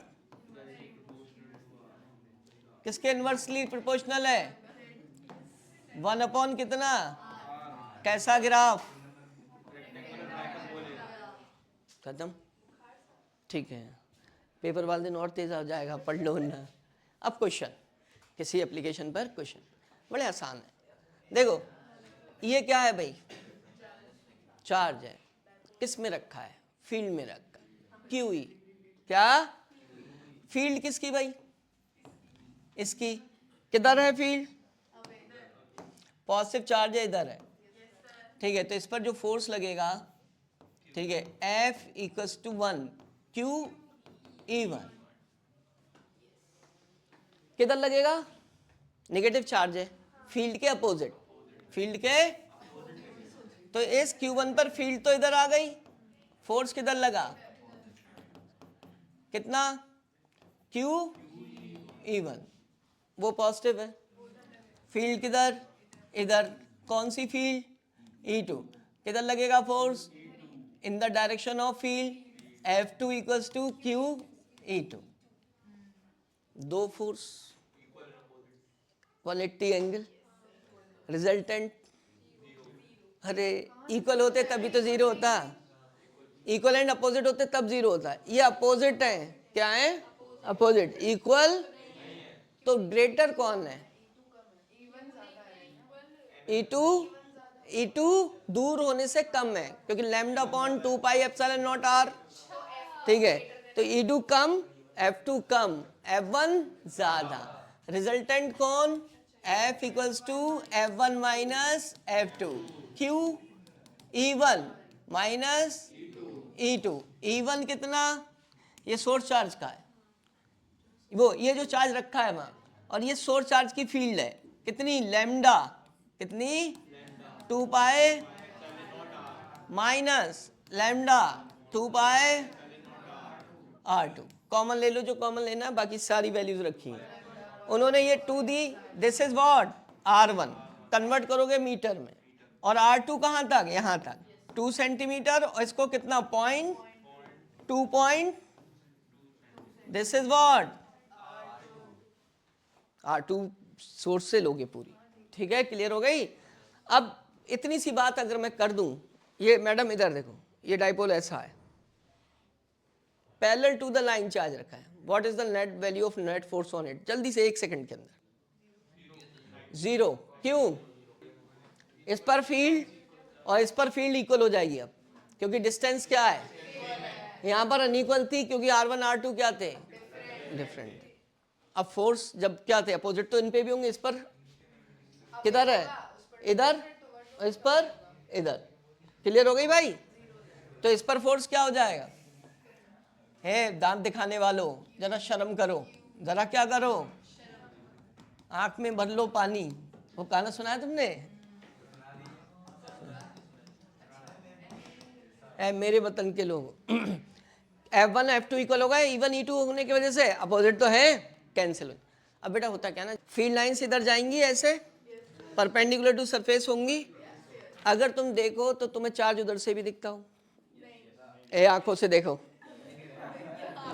किसके इनवर्सली प्रोपोर्शनल है? 1 अपॉन कितना, कैसा ग्राफ? खत्म, ठीक है। पेपर वाले दिन और तेज आ जाएगा, पढ़ लो ना। अब क्वेश्चन, किसी एप्लीकेशन पर क्वेश्चन बड़े आसान है। देखो ये क्या है भाई? चार्ज है, किस में रखा है? फील्ड में रखा है, क्यू ई। क्या फील्ड किसकी भाई? इसकी। किधर है फील्ड? पॉजिटिव चार्ज है, इधर है, ठीक है। तो इस पर जो फोर्स लगेगा, ठीक है, F equals to 1 Q E1। किधर लगेगा? नेगेटिव चार्ज है, फील्ड के अपोजिट, फील्ड के तो इस Q1 पर फील्ड तो इधर आ गई, फोर्स किधर लगा, कितना, QE1, वो पॉजिटिव है। फील्ड किधर, इधर, कौन सी फील्ड, E2, किधर लगेगा force, in the direction of field, F2 equals to QE2, दो फोर्स 180 एंगल, रिजल्टेंट, अरे इक्वल होते तभी तो जीरो होता, इक्वल एंड अपोजिट होते तब जीरो होता, ये अपोजिट है, क्या है, अपोजिट, इक्वल, तो ग्रेटर कौन है, E2 दूर होने से कम है, क्योंकि lambda upon 2 pi epsilon naught R, ठीक है, तो E2 कम, F2 कम, F1 ज्यादा, रिजल्टेंट कौन, F equals to F1 minus F2, Q E1 minus E2, E1 कितना, ये सोर्स चार्ज का है, वो ये जो चार्ज रखा है वहां, और ये सोर्स चार्ज की फील्ड है, कितनी, लैम्डा, कितनी, 2 पाए माइनस लैम्डा 2 पाए R2, कॉमन ले लो जो कॉमन लेना है, बाकी सारी वैल्यूज रखी हैं उन्होंने, ये 2 दी, this is what, R1, convert करोगे मीटर में, और R2 कहां तक, यहां तक 2 सेंटीमीटर, और इसको कितना, 0.2 point, this is what R2 source से लोगे पूरी, ठीक है, क्लियर हो गई। अब इतनी सी बात अगर मैं कर दूं, ये मैडम इधर देखो, ये डाइपोल ऐसा है, parallel to the line charge रखा है, what is the net value of net force on it, जल्दी से 1 सेकंड के अंदर, जीरो, क्यों, इस पर फील्ड और इस पर फील्ड इक्वल हो जाएगी अब, क्योंकि डिस्टेंस क्या है, यहां पर अनइक्वल थी, क्योंकि R1 R2 क्या थे, डिफरेंट थे। अब फोर्स जब क्या थे, अपोजिट, तो इन पे भी होंगे, इस पर किधर है, इधर, इस पर इधर, क्लियर हो गई भाई, तो इस पर फोर्स क्या हो जाएगा, हे दांत दिखाने वालों जरा शर्म करो, जरा क्या करो, आंख में भर लो पानी, वो गाना सुना है तुमने, ए मेरे वतन के लोग, F1 F2 इक्वल होगा, E1 E2 होने की वजह से अपोजिट तो है, कैंसिल हो। अब बेटा होता क्या ना, फील्ड लाइंस इधर जाएंगी ऐसे, परपेंडिकुलर टू सरफेस होंगी, अगर तुम देखो तो तुम्हें चार्ज उधर से भी दिखता हो, ए आंखों से देखो,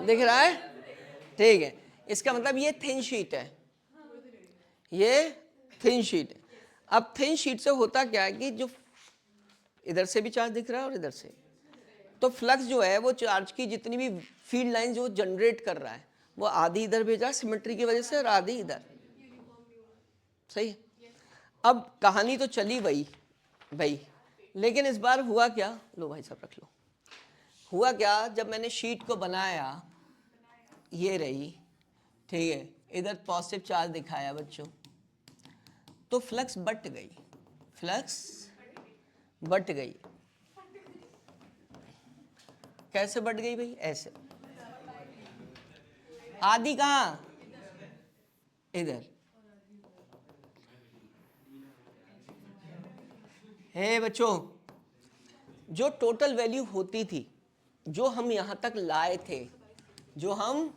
दिख रहा है, ठीक है, इसका मतलब ये थिन शीट है, ये थिन शीट है। अब थिन शीट से होता क्या है कि जो इधर से भी चार्ज दिख रहा है और इधर से, तो फ्लक्स जो है वो चार्ज की जितनी भी फील्ड लाइन जो जनरेट कर रहा है, वो आधी इधर भेजा सिमेट्री की वजह से और आधी इधर, सही है। अब कहानी तो चली भाई, लेकिन इस बार हुआ क्या, लो भाई साहब रख लो, हुआ क्या, जब मैंने शीट को बनाया, ये रही, ठीक है, इधर पॉजिटिव चार्ज दिखाया बच्चों, तो फ्लक्स बट गई, फ्लक्स बट गई, कैसे बट गई भाई, ऐसे, आधी कहां, इधर, हे बच्चों, जो टोटल वैल्यू होती थी, जो हम यहां तक लाए थे, जो हम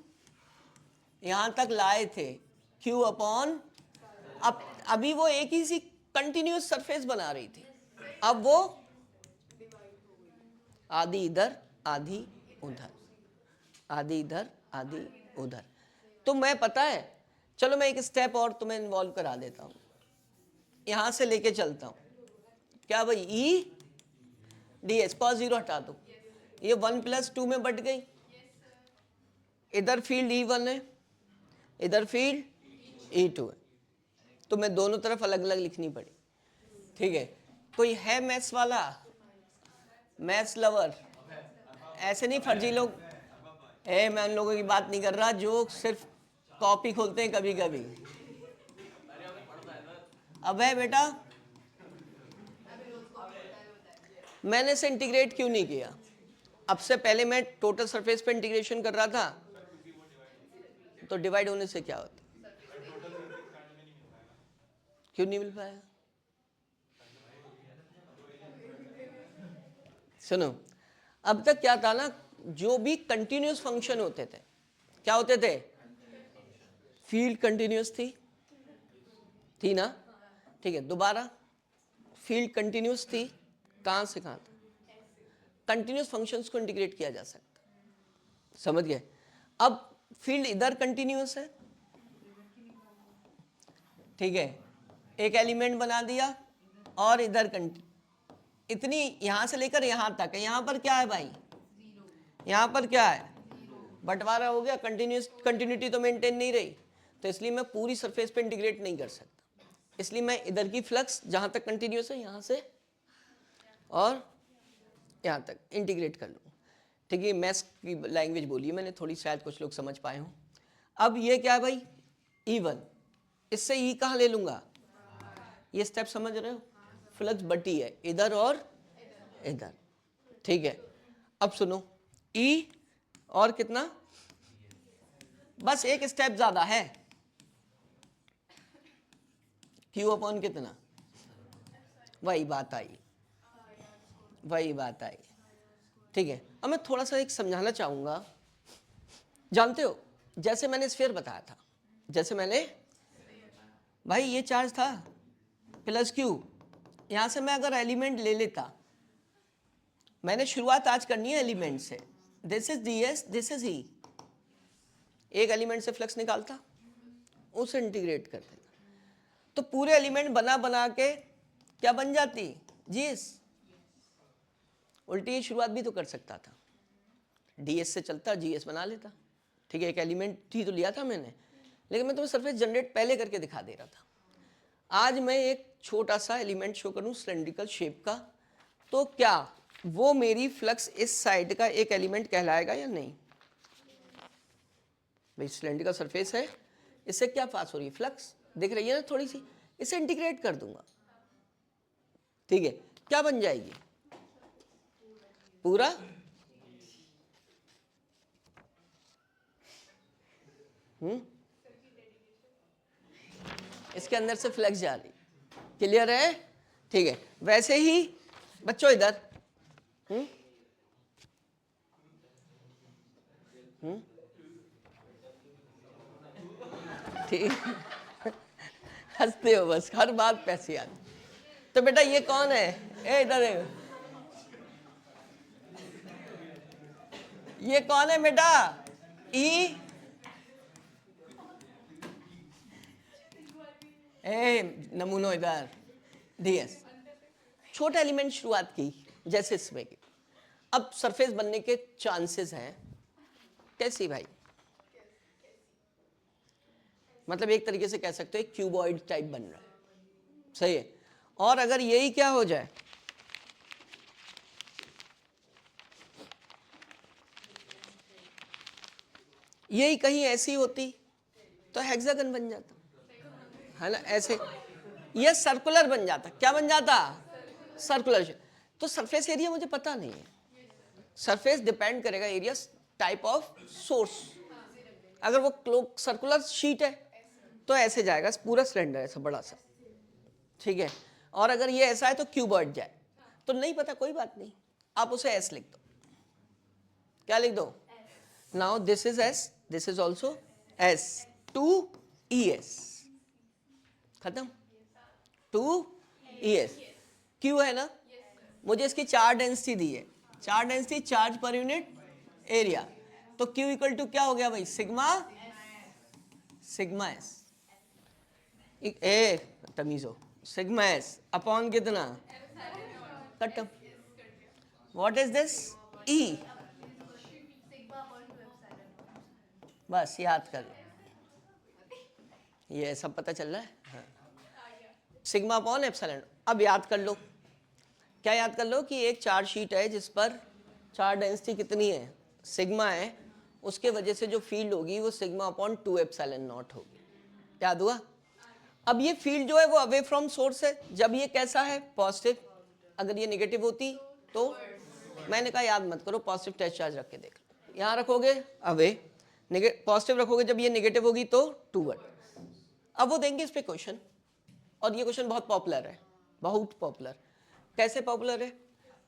यहां तक लाए थे, Q अपॉन, अब अभी वो एक ही सी कंटिन्यूस सरफेस बना रही थी, अब वो आधी इधर आधी उधर, आधी इधर आधी उधर, तो मैं पता है, चलो मैं एक स्टेप और तुम्हें इन्वॉल्व करा देता हूं, यहां से लेके चलता हूं, क्या भाई, EDS cos जीरो हटा दो, ये 1+2 में बट गई, इधर फील्ड E1 है, इधर फील्ड E2 है, तो मैं दोनों तरफ अलग अलग लिखनी पड़ी, ठीक है। कोई है मैथ्स वाला, मैथ्स लवर, ऐसे नहीं फर्जी लोग, मैं उन लोगों की बात नहीं कर रहा जो सिर्फ कॉपी खोलते हैं कभी कभी, अब है बेटा, मैंने इसे इंटीग्रेट क्यों नहीं किया, अब से पहले मैं टोटल सरफेस पे इंटीग्रेशन कर रहा था, तो डिवाइड होने से क्या होता, क्यों नहीं मिल पाया, सुनो, अब तक क्या था ना, जो भी कंटिन्यूस फंक्शन होते थे क्या होते थे, फील्ड कंटिन्यूस थी ना, ठीक है। दोबारा फील्ड कंटिन्यूस थी, कहां से कहां तक, कंटिन्यूस फंक्शंस को इंटीग्रेट किया जा सकता, समझ गए। अब फील्ड इधर कंटिन्यूस है, ठीक है, एक एलिमेंट बना दिया और इधर इतनी यहां से लेकर यहां तक है, यहां पर क्या है भाई, यहां पर क्या है, बंटवारा हो गया, कंटिन्यूटी तो मेंटेन नहीं रही, तो इसलिए मैं पूरी सरफेस पे इंटीग्रेट नहीं कर सकता, इसलिए मैं इधर की फ्लक्स जहां तक कंटिन्यूस है यहां से और यहां तक इंटीग्रेट कर लूँ, ठीक है। मैथ्स की लैंग्वेज बोली मैंने थोड़ी, शायद कुछ लोग समझ पाए हों। अब ये क्या है भाई, E1, इससे E कहाँ ले लूंगा, ये स्टेप समझ रहे हो, फ्लक्स बटी है इधर और इधर, ठीक है। अब सुनो, E और कितना, बस एक स्टेप ज्यादा है, Q अपॉन कितना, वही बात आई, ठीक है। अब मैं थोड़ा सा एक समझाना चाहूंगा, जानते हो जैसे मैंने स्फीयर बताया था, जैसे मैंने भाई ये चार्ज था प्लस Q, यहां से मैं अगर एलिमेंट ले लेता, मैंने शुरुआत आज करनी है एलिमेंट से, this is ds, this is E, एक एलिमेंट से फ्लक्स निकालता, उसे इंटीग्रेट कर देता, तो पूरे एलिमेंट बना बना के क्या बन जाती, GS। उल्टी शुरुआत भी तो कर सकता था, DS से चलता GS बना लेता, ठीक है, एक एलिमेंट ही तो लिया था मैंने, लेकिन मैं तुम्हें सरफेस जनरेट पहले करके दिखा दे रहा था। आज मैं एक छोटा सा एलिमेंट शो करूं सिलेंड्रिकल शेप का, तो क्या वो मेरी फ्लक्स इस साइड का एक एलिमेंट कहलाएगा या नहीं, भाई सिलेंड्रिकल सरफेस है, इससे क्या पास हो रही है, फ्लक्स दिख रही है ना थोड़ी सी, इसे इंटीग्रेट कर दूंगा, ठीक है, क्या बन जाएगी, पूरा इसके अंदर से फ्लक्स जा रही, क्लियर है, ठीक है। वैसे ही बच्चों इधर ठीक, हंसते हो बस, हर बात पैसे आती, तो बेटा ये कौन है, ए इधर है, ये कौन है बेटा, E, ए नमूनो इधर, DS, छोटा एलिमेंट शुरुआत की जैसे इसमें की, अब सरफेस बनने के चांसेस हैं, कैसी भाई, मतलब एक तरीके से कह सकते हो क्यूबॉइड टाइप बन रहा है, सही है। और अगर यही क्या हो जाए, यही कहीं ऐसी होती तो हेक्सागन बन जाता है ना, ऐसे ये सर्कुलर बन जाता, क्या बन जाता, सर्कुलर। तो सरफेस एरिया मुझे पता नहीं है, सरफेस डिपेंड करेगा एरिया टाइप ऑफ सोर्स, अगर वो सर्कुलर शीट है तो ऐसे जाएगा पूरा सिलेंडर ऐसा बड़ा सा, ठीक है, और अगर ये ऐसा है तो क्यूबॉइड जाए, तो नहीं पता कोई बात नहीं, आप उसे S लिख दो, क्या लिख दो, now this is S, this is also S, 2ES, खत्म, 2ES, Q है ना, मुझे इसकी चार्ज डेंसिटी दी है, charge density charge per unit area, तो Q इक्वल टू क्या हो गया भाई, सिग्मा S, ए तमीजो, सिग्मा S अपॉन कितना, खत्म, व्हाट इज दिस, E, बस याद कर लो, ये सब पता चल रहा है, हाँ। सिग्मा अपॉन एप्सिलॉन, अब याद कर लो, क्या याद कर लो कि एक चार्ज शीट है जिस पर चार्ज डेंसिटी कितनी है, सिग्मा है, उसके वजह से जो फील्ड होगी वो सिग्मा अपॉन 2 एप्सिलॉन नॉट होगी, याद हुआ। अब ये फील्ड जो है वो अवे फ्रॉम सोर्स है, जब ये कैसा है, पॉजिटिव, अगर ये नेगेटिव होती तो, मैंने कहा याद मत करो, पॉजिटिव टेस्ट चार्ज रख के देख लो, यहाँ रखोगे अवे, पॉजिटिव रखोगे जब ये नेगेटिव होगी तो टूवर्ड। अब वो देंगे इस पे क्वेश्चन, और ये क्वेश्चन बहुत पॉपुलर है, बहुत पॉपुलर, कैसे पॉपुलर है,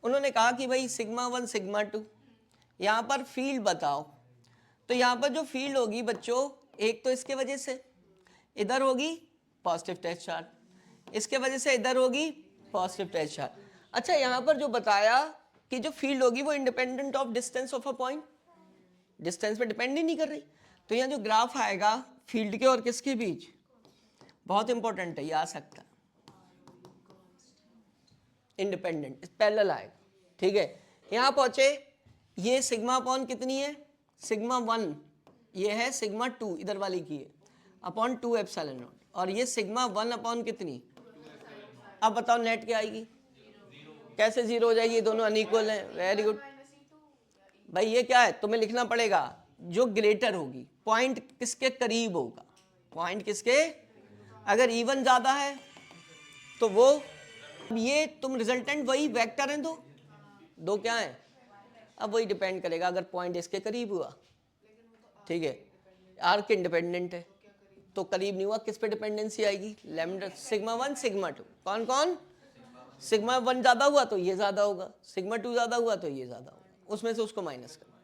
उन्होंने कहा कि भाई सिग्मा 1 सिग्मा 2, यहाँ पर फील्ड बताओ। तो यहाँ पर जो फील्ड होगी बच्चों, एक तो इसके वजह से इधर होगी पॉजिटिव टेस्ट चार्ज, इसके वजह से इधर होगी पॉजिटिव टेस्ट चार्ज। अच्छा, यहाँ पर जो बताया कि जो फील्ड होगी वो independent of distance of a point, distance पे डिपेंड ही नहीं कर रही। तो यहाँ जो ग्राफ आएगा फील्ड के और किसके बीच, बहुत इंपॉर्टेंट है, ये आ सकता है इंडिपेंडेंट, पैरेलल आएगा। ठीक है, यहाँ पहुंचे, ये सिग्मा अपॉन कितनी है, सिग्मा 1, ये है सिग्मा 2 इधर वाली की है, अपॉन 2 एप्सिलॉन नॉट, और ये सिग्मा 1 अपॉन कितनी। अब बताओ नेट क्या आएगी, कैसे जीरो हो जाएगी, ये दोनों अनइक्वल हैं। वेरी गुड भाई, ये क्या है तुम्हें लिखना पड़ेगा, जो ग्रेटर होगी, पॉइंट किसके करीब होगा, पॉइंट किसके, अगर इवन ज्यादा है तो वो, ये तुम रिजल्टेंट वही वेक्टर हैं, दो क्या है, अब वही डिपेंड करेगा अगर पॉइंट इसके करीब हुआ, ठीक है, आर्क इंडिपेंडेंट है तो करीब नहीं हुआ, किस पे डिपेंडेंसी आएगी, लैम्डा सिग्मा 1 सिग्मा 2, कौन कौन, सिग्मा 1 ज्यादा हुआ तो ये ज्यादा होगा, सिग्मा 2 ज्यादा हुआ तो ये ज्यादा होगा, उसमें से उसको माइनस करना।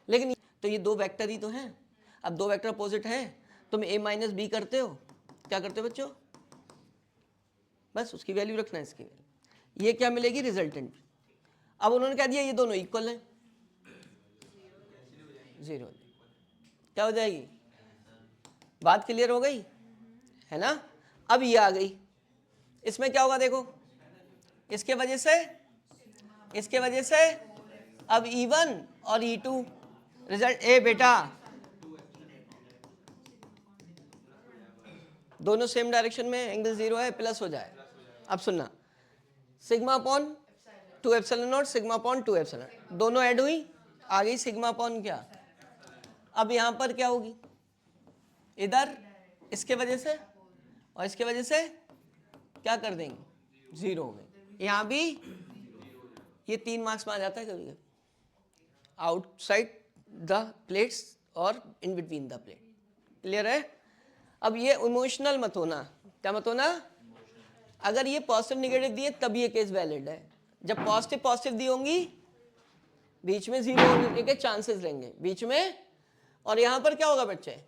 लेकिन तो ये दो वेक्टर ही तो हैं, अब दो वेक्टर अपोजिट हैं, तुम a माइनस बी करते हो, क्या करते हो बच्चों, बस उसकी वैल्यू रखना है, इसकी वैल्यू, ये क्या मिलेगी रिजल्टेंट। अब उन्होंने कह दिया ये दोनों इक्वल हैं, जीरो, क्या हो जाएगी, बात क्लियर हो गई है ना। अब ये आ गई, इसमें क्या होगा देखो, इसके वजह से अब E1 और E2 रिजल्ट, ए बेटा दोनों सेम डायरेक्शन में, एंगल जीरो है, प्लस हो जाए। अब सुनना, sigma upon 2 epsilon not, sigma upon 2 epsilon, दोनों ऐड हुई, आ गई सिग्मा अपॉन क्या। अब यहां पर क्या होगी, इधर इसके वजह से और इसके वजह से क्या कर देंगे, जीरो हो गए। यहां भी ये 3 मार्क्स में आ जाता है कभी कभी, आउटसाइड द प्लेट्स और in between the plate, clear है। अब ये इमोशनल मत होना, क्या मत होना, अगर ये पॉजिटिव निगेटिव दिए तब ये केस वैलिड है, जब पॉजिटिव दी होंगी बीच में जीरो होने के चांसेस रहेंगे बीच में, और यहां पर क्या होगा बच्चे,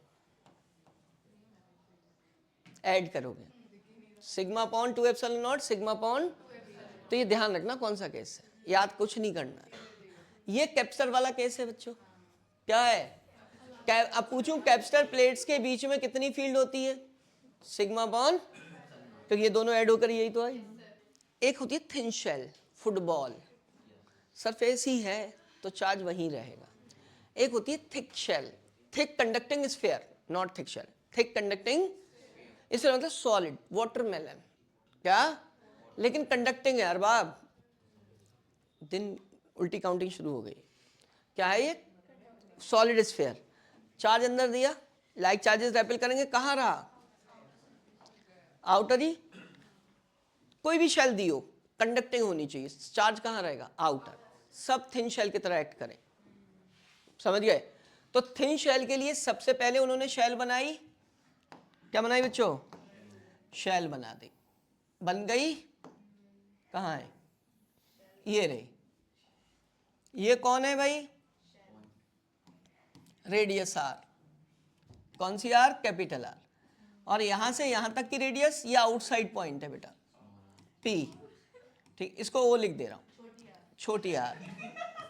ऐड करोगे sigma upon 2 epsilon not sigma upon, तो ये ध्यान रखना कौन सा केस है, याद कुछ नहीं करना है। ये कैप्स्टर वाला केस है बच्चों, क्या है, अब पूछूं कैप्स्टर प्लेट्स के बीच में कितनी फील्ड होती है, सिग्मा अपॉन, तो ये दोनों ऐड होकर यही तो है। एक होती है थिन शेल, फुटबॉल सरफेस ही है तो चार्ज वहीं रहेगा। एक होती है thick shell, thick conducting sphere, not thick shell, thick conducting, इससे मतलब सॉलिड, वाटरमेलन, क्या, लेकिन कंडक्टिंग है यार बाब, दिन उल्टी काउंटिंग शुरू हो गई। क्या है ये, सॉलिड स्फीयर, चार्ज अंदर दिया, लाइक चार्जेस रेपेल करेंगे, कहाँ रहा, आउटर ही, कोई भी शेल दी हो कंडक्टिंग होनी चाहिए, चार्ज कहाँ रहेगा, आउटर, सब थिन शेल की तरह एक्ट करें, समझ गए। तो थिन शेल के लिए सबसे पहले उन्होंने शेल बनाई, क्या बनाई बच्चों, शेल बना दी, बन गई, कहाँ है, ये रही, ये कौन है भाई, रेडियस आर, कौन सी आर, कैपिटल आर, और यहां से यहां तक की रेडियस, ये आउटसाइड पॉइंट है बेटा पी, ठीक, इसको ओ लिख दे रहा हूं, छोटी आर,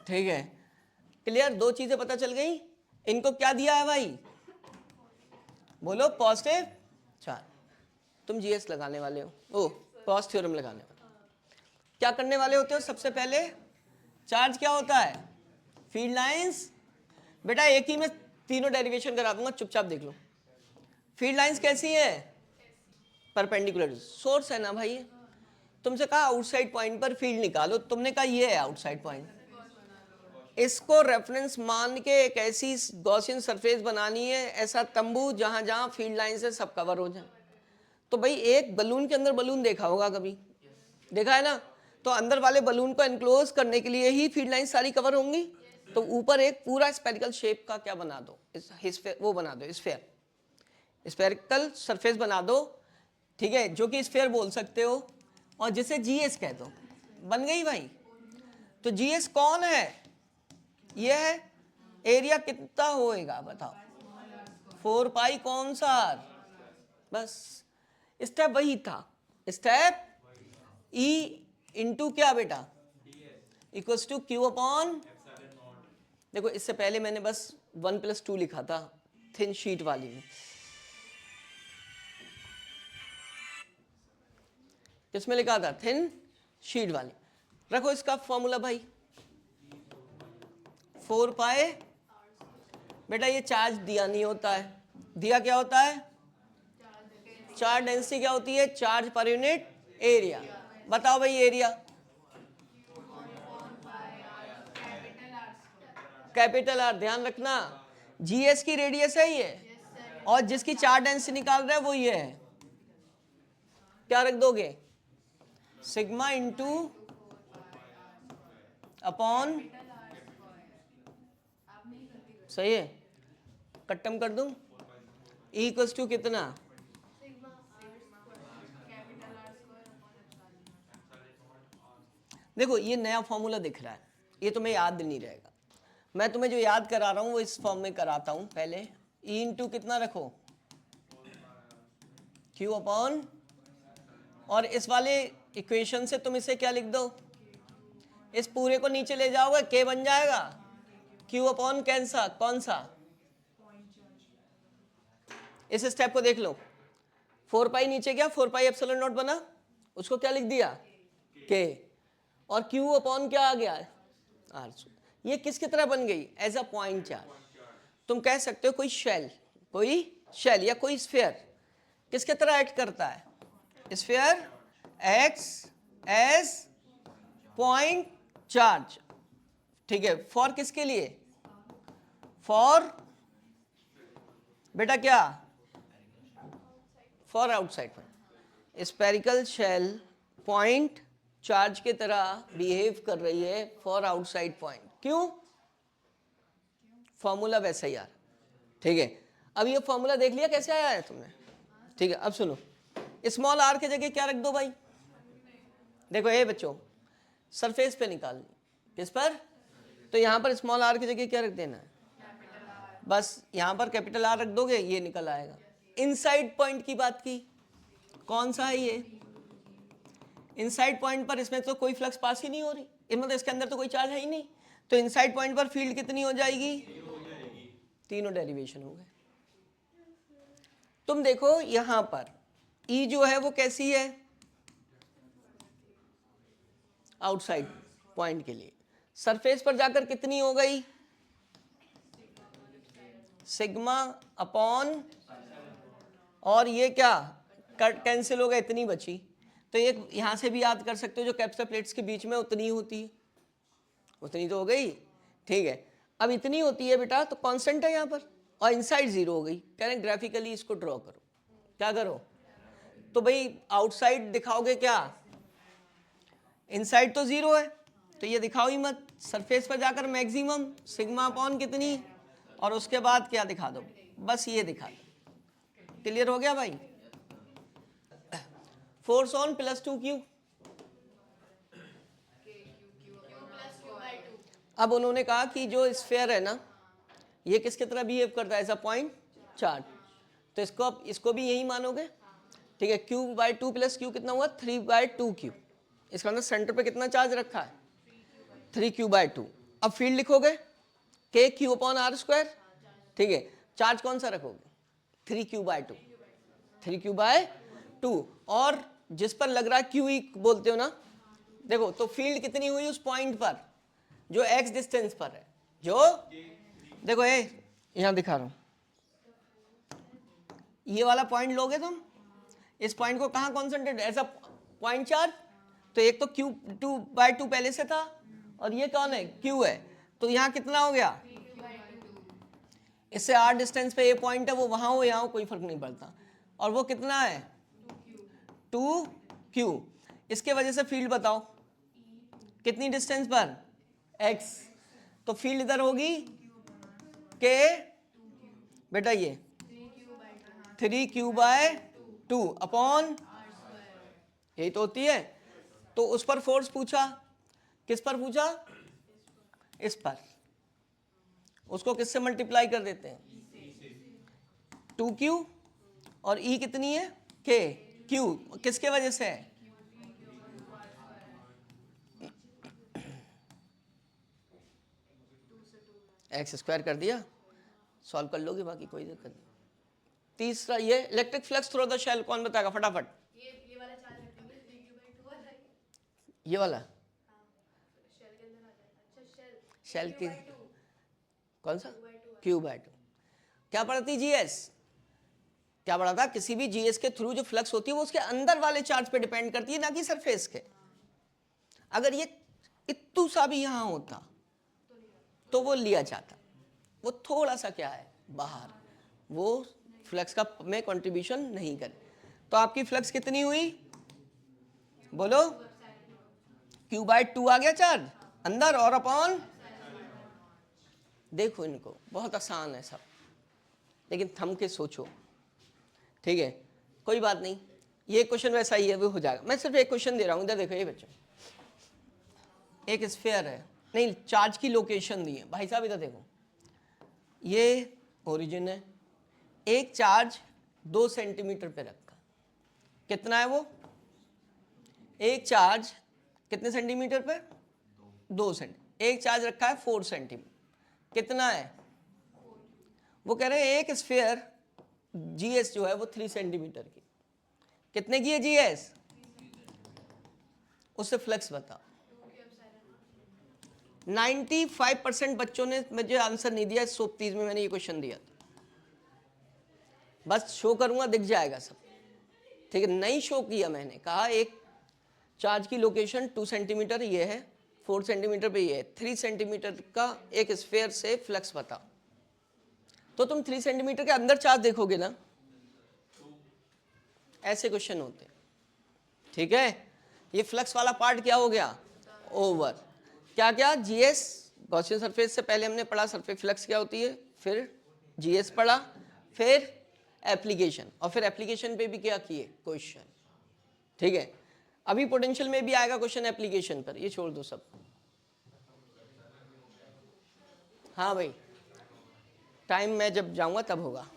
ठीक है, क्लियर, दो चीजें पता चल गई। इनको क्या दिया है भाई, बोलो पॉजिटिव चार्ज, तुम जीएस लगाने वाले हो, ओ पॉज थ्योरम लगाने वाले, क्या करने वाले होते हो, सबसे पहले चार्ज क्या होता है, फील्ड लाइंस, बेटा एक ही में तीनों डेरिवेशन करा दूंगा, चुपचाप देख लो। फील्ड लाइंस कैसी है, परपेंडिकुलर, सोर्स है ना भाई, तुमसे कहा आउटसाइड पॉइंट पर फील्ड निकालो, तुमने कहा ये है आउटसाइड पॉइंट, इसको रेफरेंस मान के एक ऐसी गॉसियन सरफेस बनानी है, ऐसा तंबू जहां जहां फील्ड लाइन से सब कवर हो जाए। तो भाई एक बलून के अंदर बलून देखा होगा कभी, देखा है ना, तो अंदर वाले बलून को एनक्लोज करने के लिए ही फील्ड लाइन सारी कवर होंगी, तो ऊपर एक पूरा स्पेरिकल शेप का क्या बना दो, वो बना दो, स्फेयर, स्पेरिकल सरफेस बना दो, ठीक है, जो कि स्फेयर बोल सकते हो, और जिसे जीएस कह दो, बन गई भाई। तो जीएस कौन है? ये है। एरिया कितना होएगा बताओ? 4 पाई कौन सा आर? बस स्टेप वही था। स्टेप ई इंटू क्या बेटा? इक्वल्स टू क्यू अपॉन, देखो इससे पहले मैंने बस 1+2 लिखा था थिन शीट वाली में। किसमें लिखा था? थिन शीट वाली। रखो इसका फॉर्मूला भाई, 4 पाए। बेटा ये चार्ज दिया नहीं होता है, दिया क्या होता है? चार्ज डेंसिटी क्या होती है? Charge per unit area. बताओ भाई एरिया। Capital R. ध्यान रखना जीएस की रेडियस है ये, और जिसकी चार्ज डेंसिटी निकाल रहा है वो ये है। क्या रख दोगे? सिग्मा इंटू अपॉन, सही है, कट्टम कर दूं, ई इक्वल्स टू कितना? देखो ये नया फॉर्मूला दिख रहा है, ये तुम्हें याद नहीं रहेगा। मैं तुम्हें जो याद करा रहा हूं वो इस फॉर्म में कराता हूं। पहले ई इंटू कितना रखो? क्यू अपॉन, और इस वाले इक्वेशन से तुम इसे क्या लिख दो? इस पूरे को नीचे ले जाओगे, के बन जाएगा क्यू अपॉन कैंसा, कौन सा? इस स्टेप को देख लो, 4 पाई नीचे गया, 4 पाई एप्सिलॉन नॉट बना, उसको क्या लिख दिया? के। और क्यू अपॉन क्या आ गया? आर। ये किसकी तरह बन गई? As a point charge. तुम कह सकते हो कोई शेल या कोई स्फीयर किसके तरह एक्ट करता है? Sphere acts as point charge. ठीक है, फॉर किसके लिए? फॉर बेटा क्या? For outside point. Spherical shell point charge के तरह बिहेव कर रही है फॉर आउटसाइड पॉइंट। क्यों? फॉर्मूला वैसा ही यार। ठीक है, अब ये फॉर्मूला देख लिया कैसे आया है तुमने? ठीक है, अब सुनो, स्मॉल आर की जगह क्या रख दो भाई? देखो ये बच्चों, सरफेस पे निकालनी। किस पर? तो यहां पर स्मॉल आर की जगह क्या रख देना है? बस यहां पर कैपिटल आर रख दोगे, ये निकल आएगा। इनसाइड पॉइंट की बात की, कौन सा है ये? इनसाइड पॉइंट पर इसमें तो कोई फ्लक्स पास ही नहीं हो रही, मतलब इसके अंदर तो कोई चार्ज है ही नहीं, तो इनसाइड पॉइंट पर फील्ड कितनी हो जाएगी? तीनों डेरिवेशन हो गए। तुम देखो यहां पर ई जो है वो कैसी है? आउटसाइड पॉइंट के लिए। सरफेस पर जाकर कितनी हो गई? सिग्मा अपॉन, और ये क्या कट कैंसिल हो गया, इतनी बची। तो एक यहां से भी याद कर सकते हो जो कैप्सुलर प्लेट्स के बीच में उतनी होती है, उतनी तो हो गई। ठीक है, अब इतनी होती है बेटा तो कांस्टेंट है यहाँ पर, और इनसाइड जीरो हो गई। कह रहे हैं ग्राफिकली इसको ड्रॉ करो। क्या करो? तो भाई आउटसाइड दिखाओगे क्या? इनसाइड तो जीरो है, तो ये दिखाओ ही मत। सरफेस पर जाकर मैक्सिमम सिग्मा अपॉन कितनी, और उसके बाद क्या दिखा दो? बस ये दिखा दो। क्लियर हो गया भाई? Force on plus 2Q। अब उन्होंने कहा कि जो स्फीयर है ना, ये किसकी तरह बिहेव करता है? As a point charge. तो इसको भी यही मानोगे? ठीक है, Q/2 प्लस Q कितना हुआ? 3/2Q। इसका मतलब सेंटर पे कितना चार्ज रखा है? 3Q/2। अब फील्ड लिखोगे KQ अपॉन आर स्क्वायर। ठीक है, चार्ज कौन सा रखोगे? 3Q/2। 3Q/2, और जिस पर लग रहा है QE बोलते हो ना, देखो तो फील्ड कितनी हुई उस पॉइंट पर जो x डिस्टेंस पर है? जो देखो ये यहां दिखा रहा हूं, ये वाला पॉइंट लोगे तुम, इस पॉइंट को कहां concentrate as a point charge. तो एक तो Q/2 पहले से था, और ये कौन है? Q है। तो यहां कितना हो गया? इससे r डिस्टेंस पे ये पॉइंट है, वो वहां हो यहाँ हो कोई फर्क नहीं पड़ता। और वो कितना है? 2Q। इसके वजह से फील्ड बताओ कितनी डिस्टेंस पर? x। तो फील्ड इधर होगी के बेटा ये 3Q/2 अपॉन, यही तो होती है। तो उस पर फोर्स पूछा, किस पर पूछा? इस पर, उसको किससे मल्टीप्लाई कर देते हैं? 2q, और E कितनी है? K, Q किसके वजह से है? एक्स स्क्वायर कर दिया, सॉल्व कर लोगे, बाकी कोई दिक्कत नहीं। तीसरा ये electric flux through the shell, कौन बताएगा फटाफट? ये वाला चार्ज रखेंगे 3q/2 वाला है। ये वाला शेल के अंदर आ जाएगा। अच्छा शेल की 3q/2 कौन सा? q/2 Q/2। क्या पढ़ा थी? जीएस। क्या पढ़ा था? किसी भी जीएस के थ्रू जो फ्लक्स होती है वो उसके अंदर वाले चार्ज पे डिपेंड करती है, ना कि सरफेस के। अगर ये इत्तू सा भी यहां होता तो वो लिया जाता, वो थोड़ा सा क्या है बाहर, वो फ्लक्स का में कंट्रीब्यूशन नहीं करे। तो आपकी फ्लक्स कितनी हुई बोलो? Q/2 आ गया चार्ज अंदर, और अपॉन, देखो इनको बहुत आसान है सब, लेकिन थम के सोचो, ठीक है? कोई बात नहीं, ये क्वेश्चन वैसा ही है, वो हो जाएगा। मैं सिर्फ एक क्वेश्चन दे रहा हूं, इधर देखो ये बच्चों, एक स्फीयर है, नहीं चार्ज की लोकेशन दी है भाई साहब, इधर देखो, ये ओरिजिन है, एक चार्ज 2 सेंटीमीटर पे रखा, कितना है वो? एक चार्ज कितने सेंटीमीटर पे? 2 सेंटीमीटर। एक चार्ज रखा है 4 सेंटीमीटर, कितना है? वो कह रहे हैं एक स्फीयर जीएस जो है वो 3 सेंटीमीटर की, कितने की है जीएस? उससे फ्लक्स बताओ। 95% बच्चों ने मुझे आंसर नहीं दिया। सोपतीज में मैंने ये क्वेश्चन दिया था, बस शो करूंगा दिख जाएगा सब, ठीक है? नहीं शो किया, मैंने कहा एक चार्ज की लोकेशन 2 सेंटीमीटर ये है, 4 सेंटीमीटर पे ये है, 3 सेंटीमीटर का एक स्फीयर से फ्लक्स बताओ। तो तुम 3 सेंटीमीटर के अंदर चार्ज देखोगे ना, ऐसे क्वेश्चन होते हैं, ठीक है? ये फ्लक्स वाला पार्ट क्या हो गया? ओवर। क्या क्या? जीएस गॉसियन सरफेस से पहले हमने पढ़ा सरफेस फ्लक्स क्या होती है, फिर जीएस पढ़ा, फिर एप्लीकेशन, और फिर एप्लीकेशन पे भी क्या किए क्वेश्चन, ठीक है? अभी पोटेंशियल में भी आएगा क्वेश्चन एप्लीकेशन पर, ये छोड़ दो सब। हाँ भाई, टाइम मैं जब जाऊंगा तब होगा।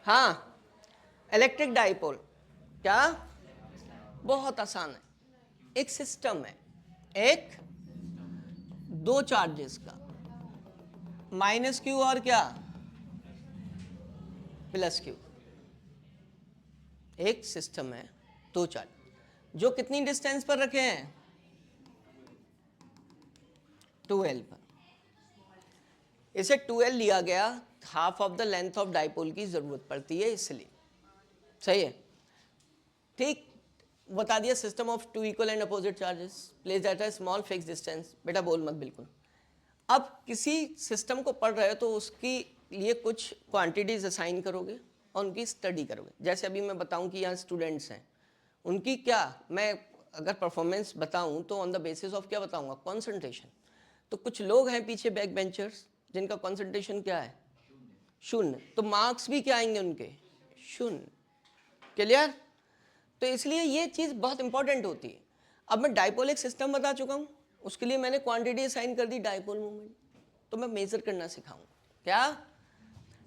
हाँ, इलेक्ट्रिक डाइपोल क्या? बहुत आसान है, एक सिस्टम है, एक 2 चार्जेस का, -q और क्या +q, एक सिस्टम है 2 चार्ज जो कितनी डिस्टेंस पर रखे हैं? 2l पर। इसे 2l लिया गया, half of the length of dipole की जरूरत पड़ती है इसलिए, सही है? ठीक, बता दिया system of 2 equal and opposite charges placed at a small fix distance. बेटा बोल मत बिल्कुल। अब किसी सिस्टम को पढ़ रहे हो तो उसकी लिए कुछ क्वांटिटीज असाइन करोगे और उनकी स्टडी करोगे। जैसे अभी मैं बताऊं कि यहाँ स्टूडेंट्स हैं, उनकी क्या, मैं अगर परफॉर्मेंस बताऊं तो ऑन द बेसिस ऑफ क्या बताऊंगा? कंसंट्रेशन। तो कुछ लोग हैं पीछे बैक बेंचर्स जिनका कंसंट्रेशन क्या है? शून्य, तो मार्क्स भी क्या आएंगे उनके? शून्य। क्लियर? तो इसलिए ये चीज़ बहुत इंपॉर्टेंट होती है। अब मैं डाइपोल एक सिस्टम बता चुका हूँ, उसके लिए मैंने क्वांटिटी असाइन कर दी डाइपोल मोमेंट, तो मैं मेजर करना सिखाऊंगा। क्या?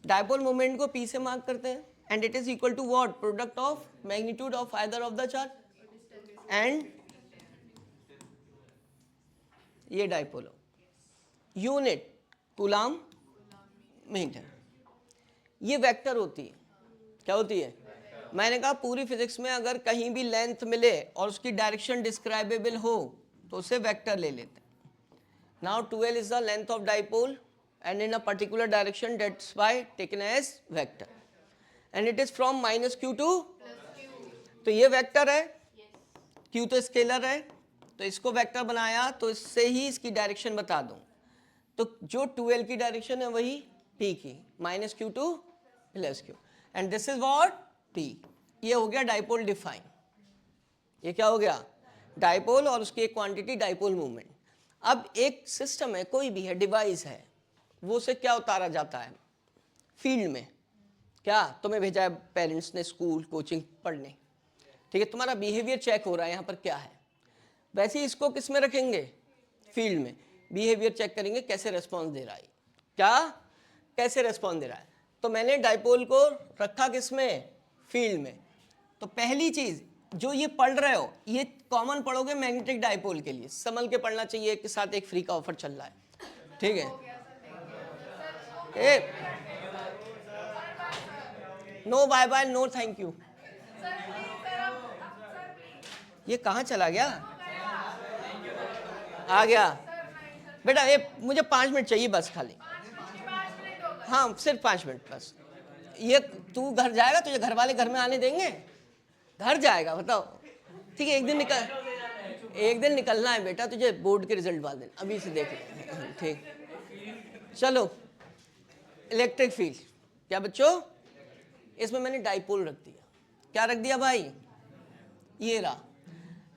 डाइपोल मोमेंट को P से मार्क करते हैं, and it is equal to what? Product of magnitude of either of the charge and ये डाइपोल हो, यूनिट कूलाम मीटर। ये वेक्टर होती है, क्या होती है? मैंने कहा पूरी फिजिक्स में अगर कहीं भी लेंथ मिले और उसकी डायरेक्शन डिस्क्राइबेबल हो तो उसे वेक्टर ले लेते हैं। Now 2l is the length of dipole and in a particular direction, that's why taken as vector, and it is from -q to, तो ये वेक्टर है, q तो स्केलर है, तो इसको वेक्टर बनाया तो इससे ही इसकी डायरेक्शन बता दूं। तो जो 2l की डायरेक्शन है वही p की, -q to +q, and this is what? p। ये हो गया डाइपोल डिफाइन। ये क्या हो गया? डाइपोल, और उसकी एक क्वांटिटी डाइपोल मूवमेंट। अब एक सिस्टम है, कोई भी है, डिवाइस है, वो से क्या उतारा जाता है फील्ड में? क्या तुम्हें भेजा है पेरेंट्स ने स्कूल कोचिंग पढ़ने, ठीक है? तुम्हारा बिहेवियर चेक हो रहा है यहाँ पर क्या है, वैसे ही इसको किस में रखेंगे? फील्ड में। बिहेवियर चेक करेंगे कैसे रेस्पॉन्स दे रहा है, क्या कैसे रेस्पॉन्स दे रहा है। तो मैंने डाइपोल को रखा किसमें, फील्ड में। तो पहली चीज जो ये पढ़ रहे हो ये कॉमन पढ़ोगे मैग्नेटिक डाइपोल के लिए, संभल के पढ़ना चाहिए, के साथ एक फ्री का ऑफर चल रहा है, ठीक है। No bye bye, no thank you. ये कहाँ चला गया, आ गया बेटा। ये मुझे 5 मिनट चाहिए बस, खाली, हाँ सिर्फ 5 मिनट बस। ये तू घर जाएगा, तुझे घर वाले घर में आने देंगे, घर जाएगा बताओ, ठीक है। एक दिन निकलना है बेटा तुझे, बोर्ड के रिजल्ट वाले दिन, अभी से देख ले, ठीक। चलो इलेक्ट्रिक फील्ड, क्या बच्चों, इसमें मैंने डाइपोल रख दिया, क्या रख दिया भाई, ये रहा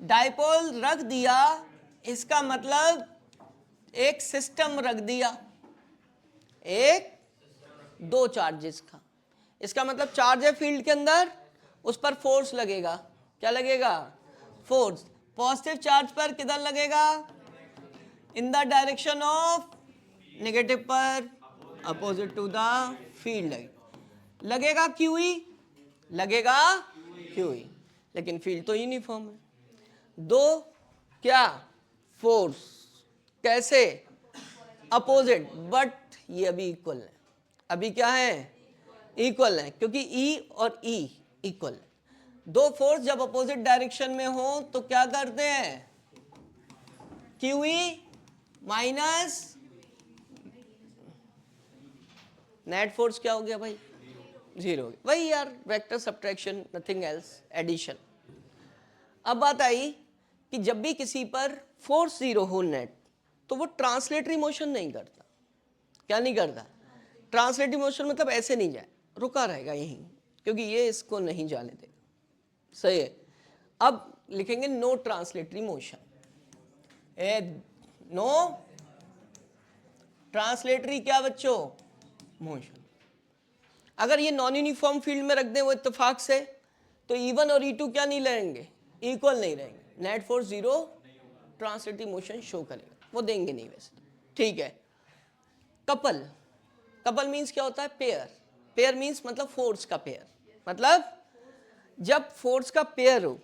डाइपोल रख दिया। इसका मतलब एक सिस्टम रख दिया, एक दो चार्जेस का। इसका मतलब चार्ज है फील्ड के अंदर, उस पर फोर्स लगेगा, क्या लगेगा, फोर्स। पॉजिटिव चार्ज पर किधर लगेगा, इन द डायरेक्शन ऑफ नेगेटिव पर, अपोजिट टू द फील्ड लगेगा क्यूई, लगेगा क्यूई, लेकिन फील्ड तो यूनिफॉर्म है। दो क्या, फोर्स, कैसे, अपोजिट, बट ये अभी इक्वल है, अभी क्या है, इक्वल है, क्योंकि ई और ई इक्वल है। दो फोर्स जब अपोजिट डायरेक्शन में हो तो क्या करते हैं, क्यूई माइनस नेट फोर्स क्या हो गया भाई, 0 हो गया, वही यार vector subtraction, nothing else, addition. अब बात आई कि जब भी किसी पर फोर्स 0 हो नेट, तो वो ट्रांसलेटरी मोशन नहीं करता, क्या नहीं करता, ट्रांसलेटरी मोशन मतलब ऐसे नहीं जाए, रुका रहेगा यहीं, क्योंकि ये इसको नहीं जाने देगा, सही है। अब लिखेंगे no translatory motion, no translatory क्या बच्चों, मोशन। अगर ये नॉन यूनिफॉर्म फील्ड में रख दें वो इत्तेफाक से, तो E1 और E2 क्या नहीं रहेंगे, इक्वल नहीं रहेंगे, net force 0 translatory motion show करेगा, वो देंगे नहीं वैसे, ठीक है। कपल, कपल मीन्स क्या होता है, पेयर, पेयर मीन्स मतलब फोर्स का पेयर, मतलब जब फोर्स का पेयर हो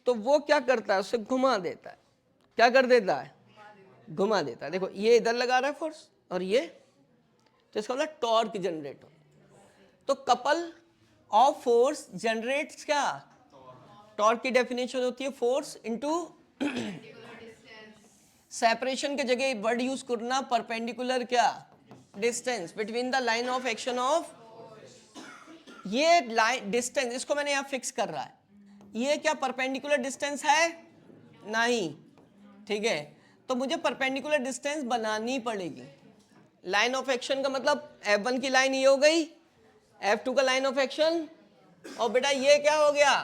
तो वो क्या करता है, उसे घुमा देता है, क्या कर देता है, घुमा देता है। देखो ये इधर लगा रहा है फोर्स और ये, तो इसका मतलब टॉर्क जनरेट हो। तो कपल ऑफ फोर्स जनरेट्स क्या, टॉर्क की डेफिनेशन होती है फोर्स इनटू सेपरेशन के जगह वर्ड यूज करना, परपेंडिकुलर क्या, distance between the line of action of, ये लाइन डिस्टेंस, इसको मैंने यहां फिक्स कर रहा है, ये क्या परपेंडिकुलर डिस्टेंस है, नहीं, ठीक है। तो मुझे परपेंडिकुलर डिस्टेंस बनानी पड़ेगी। लाइन ऑफ एक्शन का मतलब F1 की लाइन ये हो गई, F2 का लाइन ऑफ एक्शन, और बेटा ये क्या हो गया,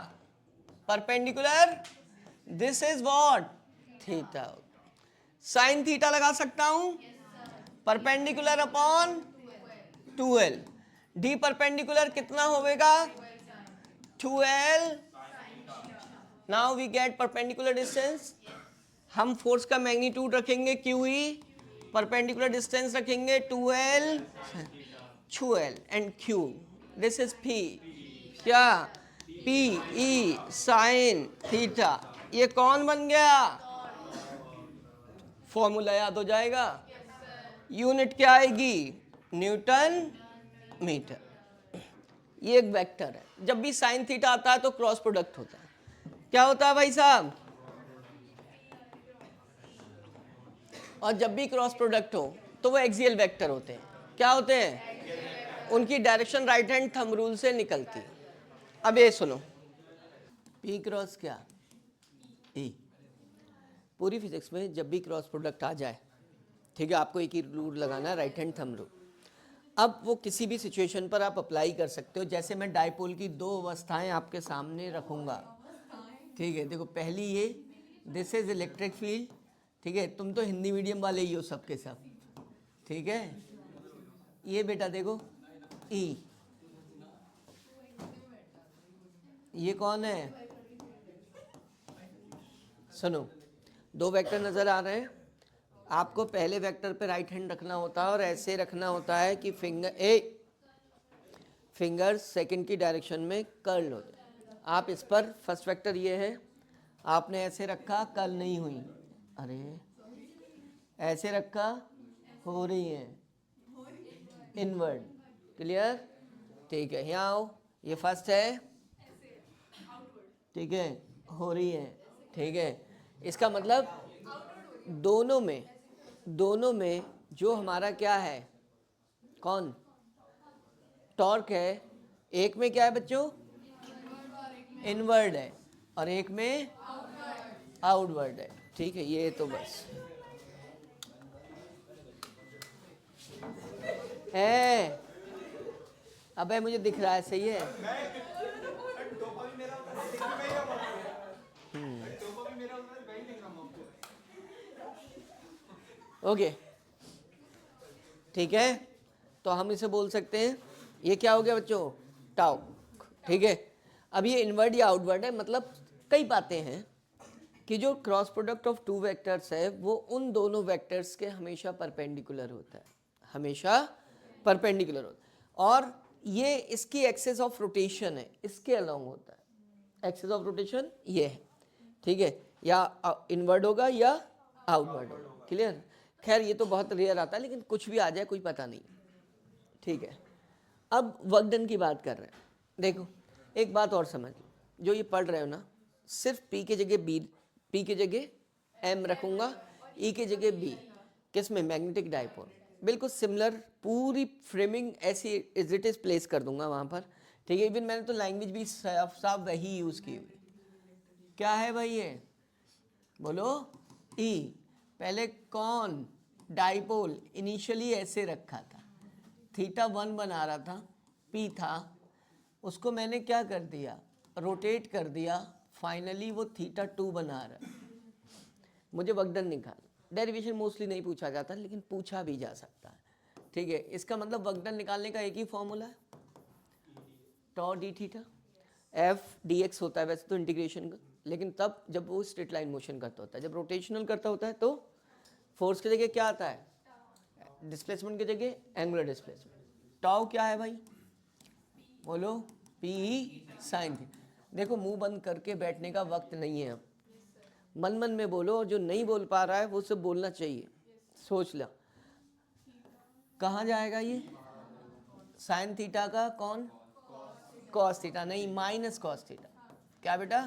perpendicular, this is what, theta. Sine theta लगा सकता हूं, perpendicular upon 2l, D perpendicular कितना होगा, 2l। Now we get perpendicular distance. हम फोर्स का मैग्नीट्यूड रखेंगे QE, परपेंडिकुलर डिस्टेंस रखेंगे 2l, 2l and Q, this is P, क्या, PE साइन थीटा। ये कौन बन गया, फॉर्मूला याद हो जाएगा, यूनिट क्या आएगी, न्यूटन मीटर। ये एक वेक्टर है, जब भी साइन थीटा आता है तो क्रॉस प्रोडक्ट होता है, क्या होता है भाई साहब, और जब भी क्रॉस प्रोडक्ट हो तो वो एक्सियल वेक्टर होते हैं, क्या होते हैं, उनकी direction right hand thumb rule से निकलती है। अब ये सुनो, P क्रॉस क्या, E, पूरी फिजिक्स में जब भी क्रॉस प्रोडक्ट आ जाए, ठीक है, आपको एक ही रूल लगाना है, राइट हैंड थंब रूल। अब वो किसी भी सिचुएशन पर आप अप्लाई कर सकते हो। जैसे मैं डाइपोल की दो अवस्थाएं आपके सामने रखूंगा, ठीक है। देखो पहली ये, दिस इज इलेक्ट्रिक फील्ड, ठीक है, तुम तो हिंदी मीडियम वाले ही हो सबके सब, ठीक है। ये बेटा देखो E, ये कौन है, सुनो, दो वेक्टर नजर आ रहे हैं। आपको पहले वेक्टर पे राइट हैंड रखना होता है और ऐसे रखना होता है कि फिंगर सेकंड की डायरेक्शन में कर्ल हो जाए। आप इस पर फर्स्ट वेक्टर ये है, आपने ऐसे रखा, कर्ल नहीं हुई, अरे ऐसे रखा, हो रही है इनवर्ड। क्लियर? ठीक है, यहाँ आओ, ये फर्स्ट है, ठीक है, हो रही है, ठीक है। इसका मतलब दोनों में जो हमारा क्या है, कौन टॉर्क है, एक में क्या है बच्चों, इनवर्ड है और एक में आउटवर्ड है। ठीक है, ये तो बस है। अबे मुझे दिख रहा है, सही है। ओके, ठीक है, तो हम इसे बोल सकते हैं, ये क्या हो गया बच्चों, टाउ। ठीक है, अब ये इनवर्ड या आउटवर्ड है, मतलब कई बातें हैं कि जो cross product of two vectors है वो उन दोनों वेक्टर्स के हमेशा परपेंडिकुलर होता है, हमेशा परपेंडिकुलर होता है। और ये इसकी एक्सेस ऑफ रोटेशन है, इसके अलोंग होता है, एक्सेस ऑफ रोटेशन ये है। ठीक है, या इनवर्ड होगा या आउटवर्ड होगा। क्लियर? खैर ये तो बहुत रेयर आता है, लेकिन कुछ भी आ जाए कोई पता नहीं। ठीक है, अब वर्क डन की बात कर रहे हैं। देखो एक बात और समझ लो, जो ये पढ़ रहे हो ना, सिर्फ पी के जगह बी, पी के जगह एम रखूंगा, ई के जगह बी, किस में, मैग्नेटिक डाइपोल। बिल्कुल सिमिलर पूरी फ्रेमिंग ऐसी इज इट इज प्लेस कर दूंगा वहाँ पर। ठीक है, इवन मैंने तो लैंग्वेज भी साफ साफ वही यूज़ की हुई। क्या है भाई ये, बोलो, ई। पहले कौन, डाइपोल, इनिशियली ऐसे रखा था, थीटा 1 बना रहा था, पी था, उसको मैंने क्या कर दिया, रोटेट कर दिया, फाइनली वो थीटा 2 बना रहा है। मुझे वर्क डन निकालना, डेरिवेशन मोस्टली नहीं पूछा जाता लेकिन पूछा भी जा सकता है। ठीक है, इसका मतलब वर्क डन निकालने का एक ही फॉर्मूला है, tau D theta. F D X होता है वैसे तो इंटीग्रेशन का, लेकिन तब जब वो स्ट्रेट लाइन मोशन करता होता है। जब रोटेशनल करता होता है तो फोर्स की जगह क्या आता है, डिस्प्लेसमेंट की जगह एंगुलर डिस्प्लेसमेंट। टाउ क्या है भाई, बोलो, पी साइन थीटा। देखो मुंह बंद करके बैठने का वक्त नहीं है, अब मन मन में बोलो, और जो नहीं बोल पा रहा है वो सब बोलना चाहिए। सोच लो कहाँ जाएगा ये, साइन थीटा का कौन, कॉस थीटा, नहीं माइनस कॉस थीटा। क्या बेटा,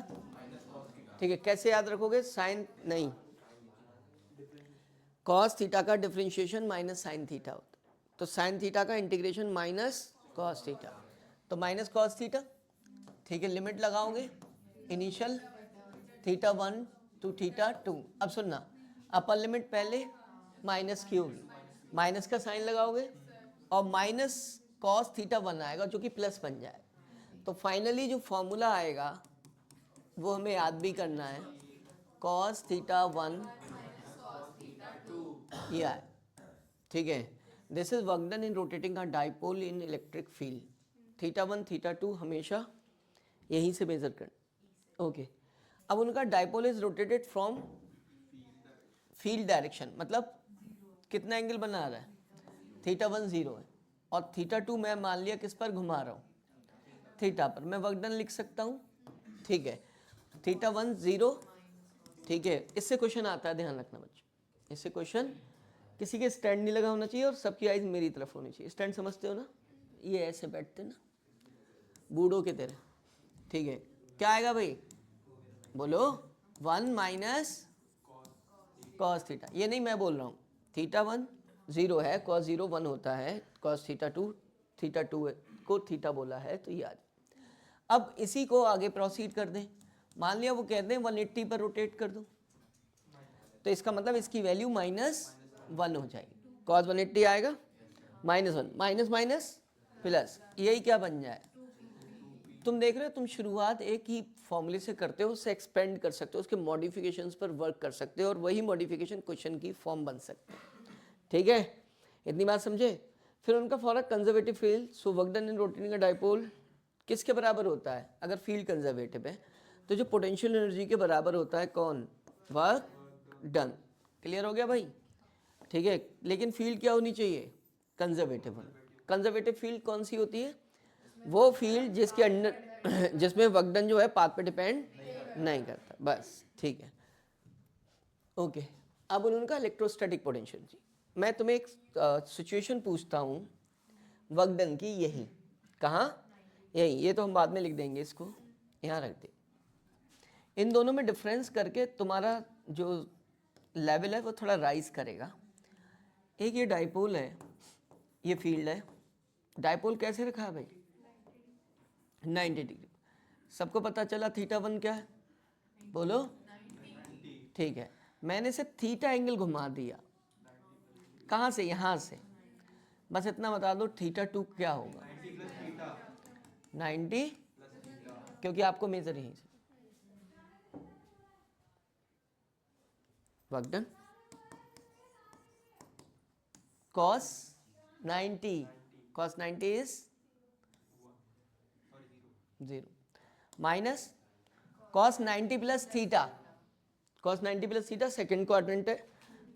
ठीक है, कैसे याद रखोगे, साइन नहीं, कॉस थीटा का डिफरेंशिएशन माइनस साइन थीटा होता है, तो साइन थीटा का इंटीग्रेशन माइनस कॉस थीटा, तो माइनस कॉस थीटा। ठीक है, लिमिट लगाओगे, इनिशियल थीटा 1 टू थीटा 2। अब सुनना, अपर लिमिट पहले माइनस की होगी, माइनस का साइन लगाओगे और माइनस कॉस थीटा 1 आएगा जो कि प्लस बन जाए। तो फाइनली जो फॉर्मूला आएगा वो हमें याद भी करना है, कॉस थीटा 1 ये आए। ठीक है, this is work done in rotating a dipole in electric field. Theta 1 theta 2 हमेशा यहीं से मेजर करना। ओके, अब उनका dipole is rotated from field direction, मतलब कितना एंगल बना रहा है, थीटा 1 0 है और थीटा 2 मैं मान लिया किस पर घुमा रहा हूँ, थीटा पर। मैं वर्क डन लिख सकता हूँ। ठीक है, थीटा 1 0। ठीक है, इससे क्वेश्चन आता है, ध्यान रखना बच्चों, इससे क्वेश्चन, किसी के स्टैंड नहीं लगा होना चाहिए और सबकी आइज मेरी तरफ होनी चाहिए। स्टैंड समझते हो ना, ये ऐसे बैठते ना बूढ़ों के तरह। ठीक है, क्या आएगा भाई, बोलो, 1 माइनस कॉस थीटा। ये नहीं मैं बोल रहा हूँ, थीटा 1 0 है, कॉस 0 1 होता है, कॉस थीटा 2 को थीटा बोला है, तो ये आ जाए। अब इसी को आगे प्रोसीड कर दें, मान लिया वो कहते हैं 180 पर रोटेट कर दो, तो इसका मतलब इसकी वैल्यू -1 हो जाएगी, कॉस 180 आएगा, -1, माइनस माइनस प्लस, यही क्या बन जाए। तुम देख रहे हो, तुम शुरुआत एक ही फॉर्मूले से करते हो, उससे एक्सपेंड कर सकते हो, उसके मॉडिफिकेशंस पर वर्क कर सकते हो और वही मॉडिफिकेशन क्वेश्चन की फॉर्म बन सकते हैं। ठीक है, इतनी बात समझे। फिर उनका for a conservative field, so work done in rotating a dipole किसके बराबर होता है, अगर फील्ड कंजर्वेटिव है तो जो पोटेंशियल एनर्जी के बराबर होता है, कौन, वर्क डन। क्लियर हो गया भाई। ठीक है, लेकिन फील्ड क्या होनी चाहिए, कंजर्वेटिव होनी। कंजर्वेटिव फील्ड कौन सी होती है, वो फील्ड जिसके अंडर जिसमें वर्क डन जो है पाथ पे डिपेंड नहीं करता, बस ठीक है। ओके, अब उनका इलेक्ट्रोस्टैटिक पोटेंशियल जी, मैं तुम्हें एक सिचुएशन पूछता हूँ वर्क डन की, यही कहाँ, यही, ये तो हम बाद में लिख देंगे, इसको यहाँ रख दे। इन दोनों में डिफरेंस करके तुम्हारा जो लेवल है वो थोड़ा राइज करेगा। एक ये डाइपोल है, ये फील्ड है, डाइपोल कैसे रखा है भाई, 90 डिग्री। सबको पता चला थीटा 1 क्या है, बोलो, ठीक है। मैंने से थीटा एंगल घुमा दिया, कहाँ से, यहाँ से, बस इतना बता दो थीटा 2 क्या होगा, 90, क्योंकि आपको मेजर यहीं से work done cos 90, cos 90 is 0 minus cos 90 plus theta, cos 90 plus theta second quadrant है,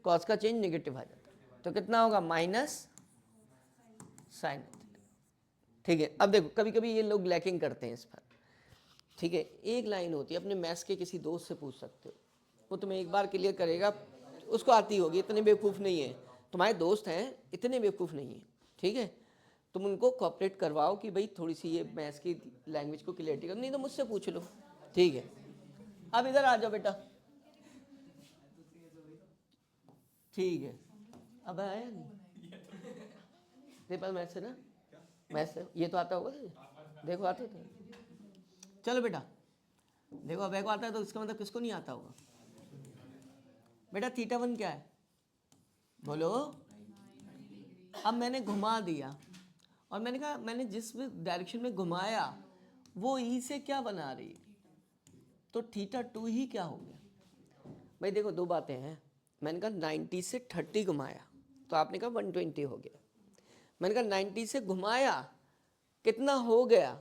cos का चेंज नेगेटिव आ जाता है, तो कितना होगा, माइनस साइन। ठीक है, अब देखो कभी कभी ये लोग लैकिंग करते हैं इस पर, ठीक है। एक लाइन होती है, अपने मैथ्स के किसी दोस्त से पूछ सकते हो, वो तुम्हें एक बार क्लियर करेगा, उसको आती होगी, इतने बेवकूफ़ नहीं है, तुम्हारे दोस्त हैं, इतने बेवकूफ़ नहीं है, ठीक है। तुम उनको कोऑपरेट करवाओ कि भाई थोड़ी सी ये मैथ्स की लैंग्वेज को क्लियरिटी करो, नहीं तो मुझसे पूछ लो, ठीक है। अब इधर आ जाओ बेटा, ठीक है। अब आया नहीं तेरे पास मैथ्स है ना, मैथ्स है, ये तो आता होगा तुझे, देखो आता तो, चलो बेटा देखो, अब को आता है तो इसका मतलब किसको नहीं आता होगा। बेटा थीटा 1 क्या है, बोलो। अब मैंने घुमा दिया और मैंने कहा मैंने जिस डायरेक्शन में घुमाया वो ई से क्या बना रही है, तो थीटा 2 ही क्या हो गया। भाई देखो दो बातें हैं, मैंने कहा 90 से 30 घुमाया तो आपने कहा 120 हो गया, मैंने कहा 90 से घुमाया कितना हो गया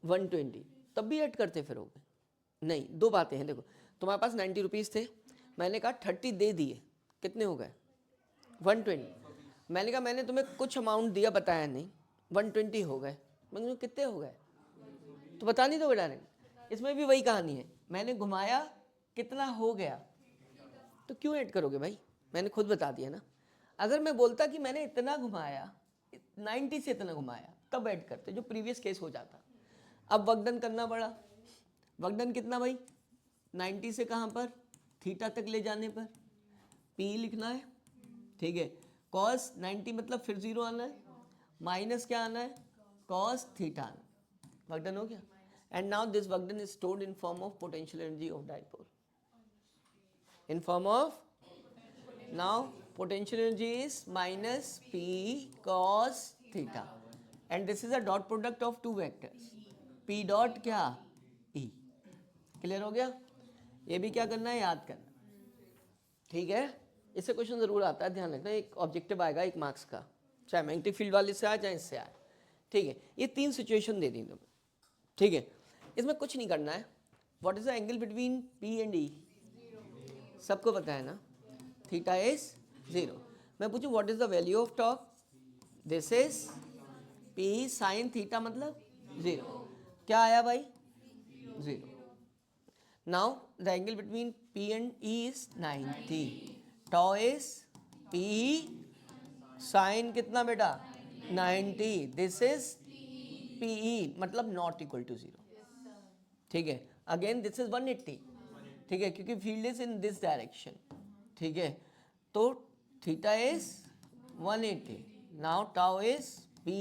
120, तब भी ऐड करते फिर हो गए, नहीं। दो बातें हैं, देखो तुम्हारे पास 90 रुपीज़ थे, मैंने कहा 30 दे दिए, कितने हो गए 120। मैंने कहा मैंने तुम्हें कुछ अमाउंट दिया, बताया नहीं, 120 हो गए, मैंने कितने हो गए, तो बता नहीं दोगे डायरेक्ट। इसमें भी वही कहानी है, मैंने घुमाया कितना हो गया, तो क्यों ऐड करोगे भाई, मैंने खुद बता दिया ना। अगर मैं बोलता कि मैंने इतना घुमाया 90 से इतना घुमाया, तब ऐड करते, जो प्रीवियस केस हो जाता। अब वर्क डन करना पड़ा, वर्क डन कितना भाई, 90 से कहाँ पर, थीटा तक ले जाने पर P लिखना है, ठीक है। cos 90 मतलब फिर 0 आना है, माइनस क्या आना है, cos थीटा आना, वर्क डन हो गया। And now this work done is stored in form of potential energy of dipole, in form of, now potential energy is minus P cos theta and this is a dot product of two vectors, P dot क्या, E, clear हो गया। ये भी क्या करना है, याद करना, ठीक है। इससे क्वेश्चन जरूर आता है, ध्यान रखना, एक ऑब्जेक्टिव आएगा 1 मार्क्स का, चाहे मैग्नेटिक फील्ड वाले से आए चाहे इससे आए, ठीक है। ये 3 सिचुएशन दे दी तुम्हें, ठीक है। इसमें कुछ नहीं करना है। What is the angle between P and E, सबको पता है ना, थीटा इज 0। मैं पूछूं what is the value of torque, this is P sine theta मतलब 0, क्या आया भाई 0। Now the angle between P and E is 90, tau is P sine कितना बेटा 90, दिस इज PE मतलब नॉट इक्वल टू 0, ठीक है। अगेन दिस इज 180, ठीक है, क्योंकि field is in this direction, ठीक है। तो theta is 180, now tau is P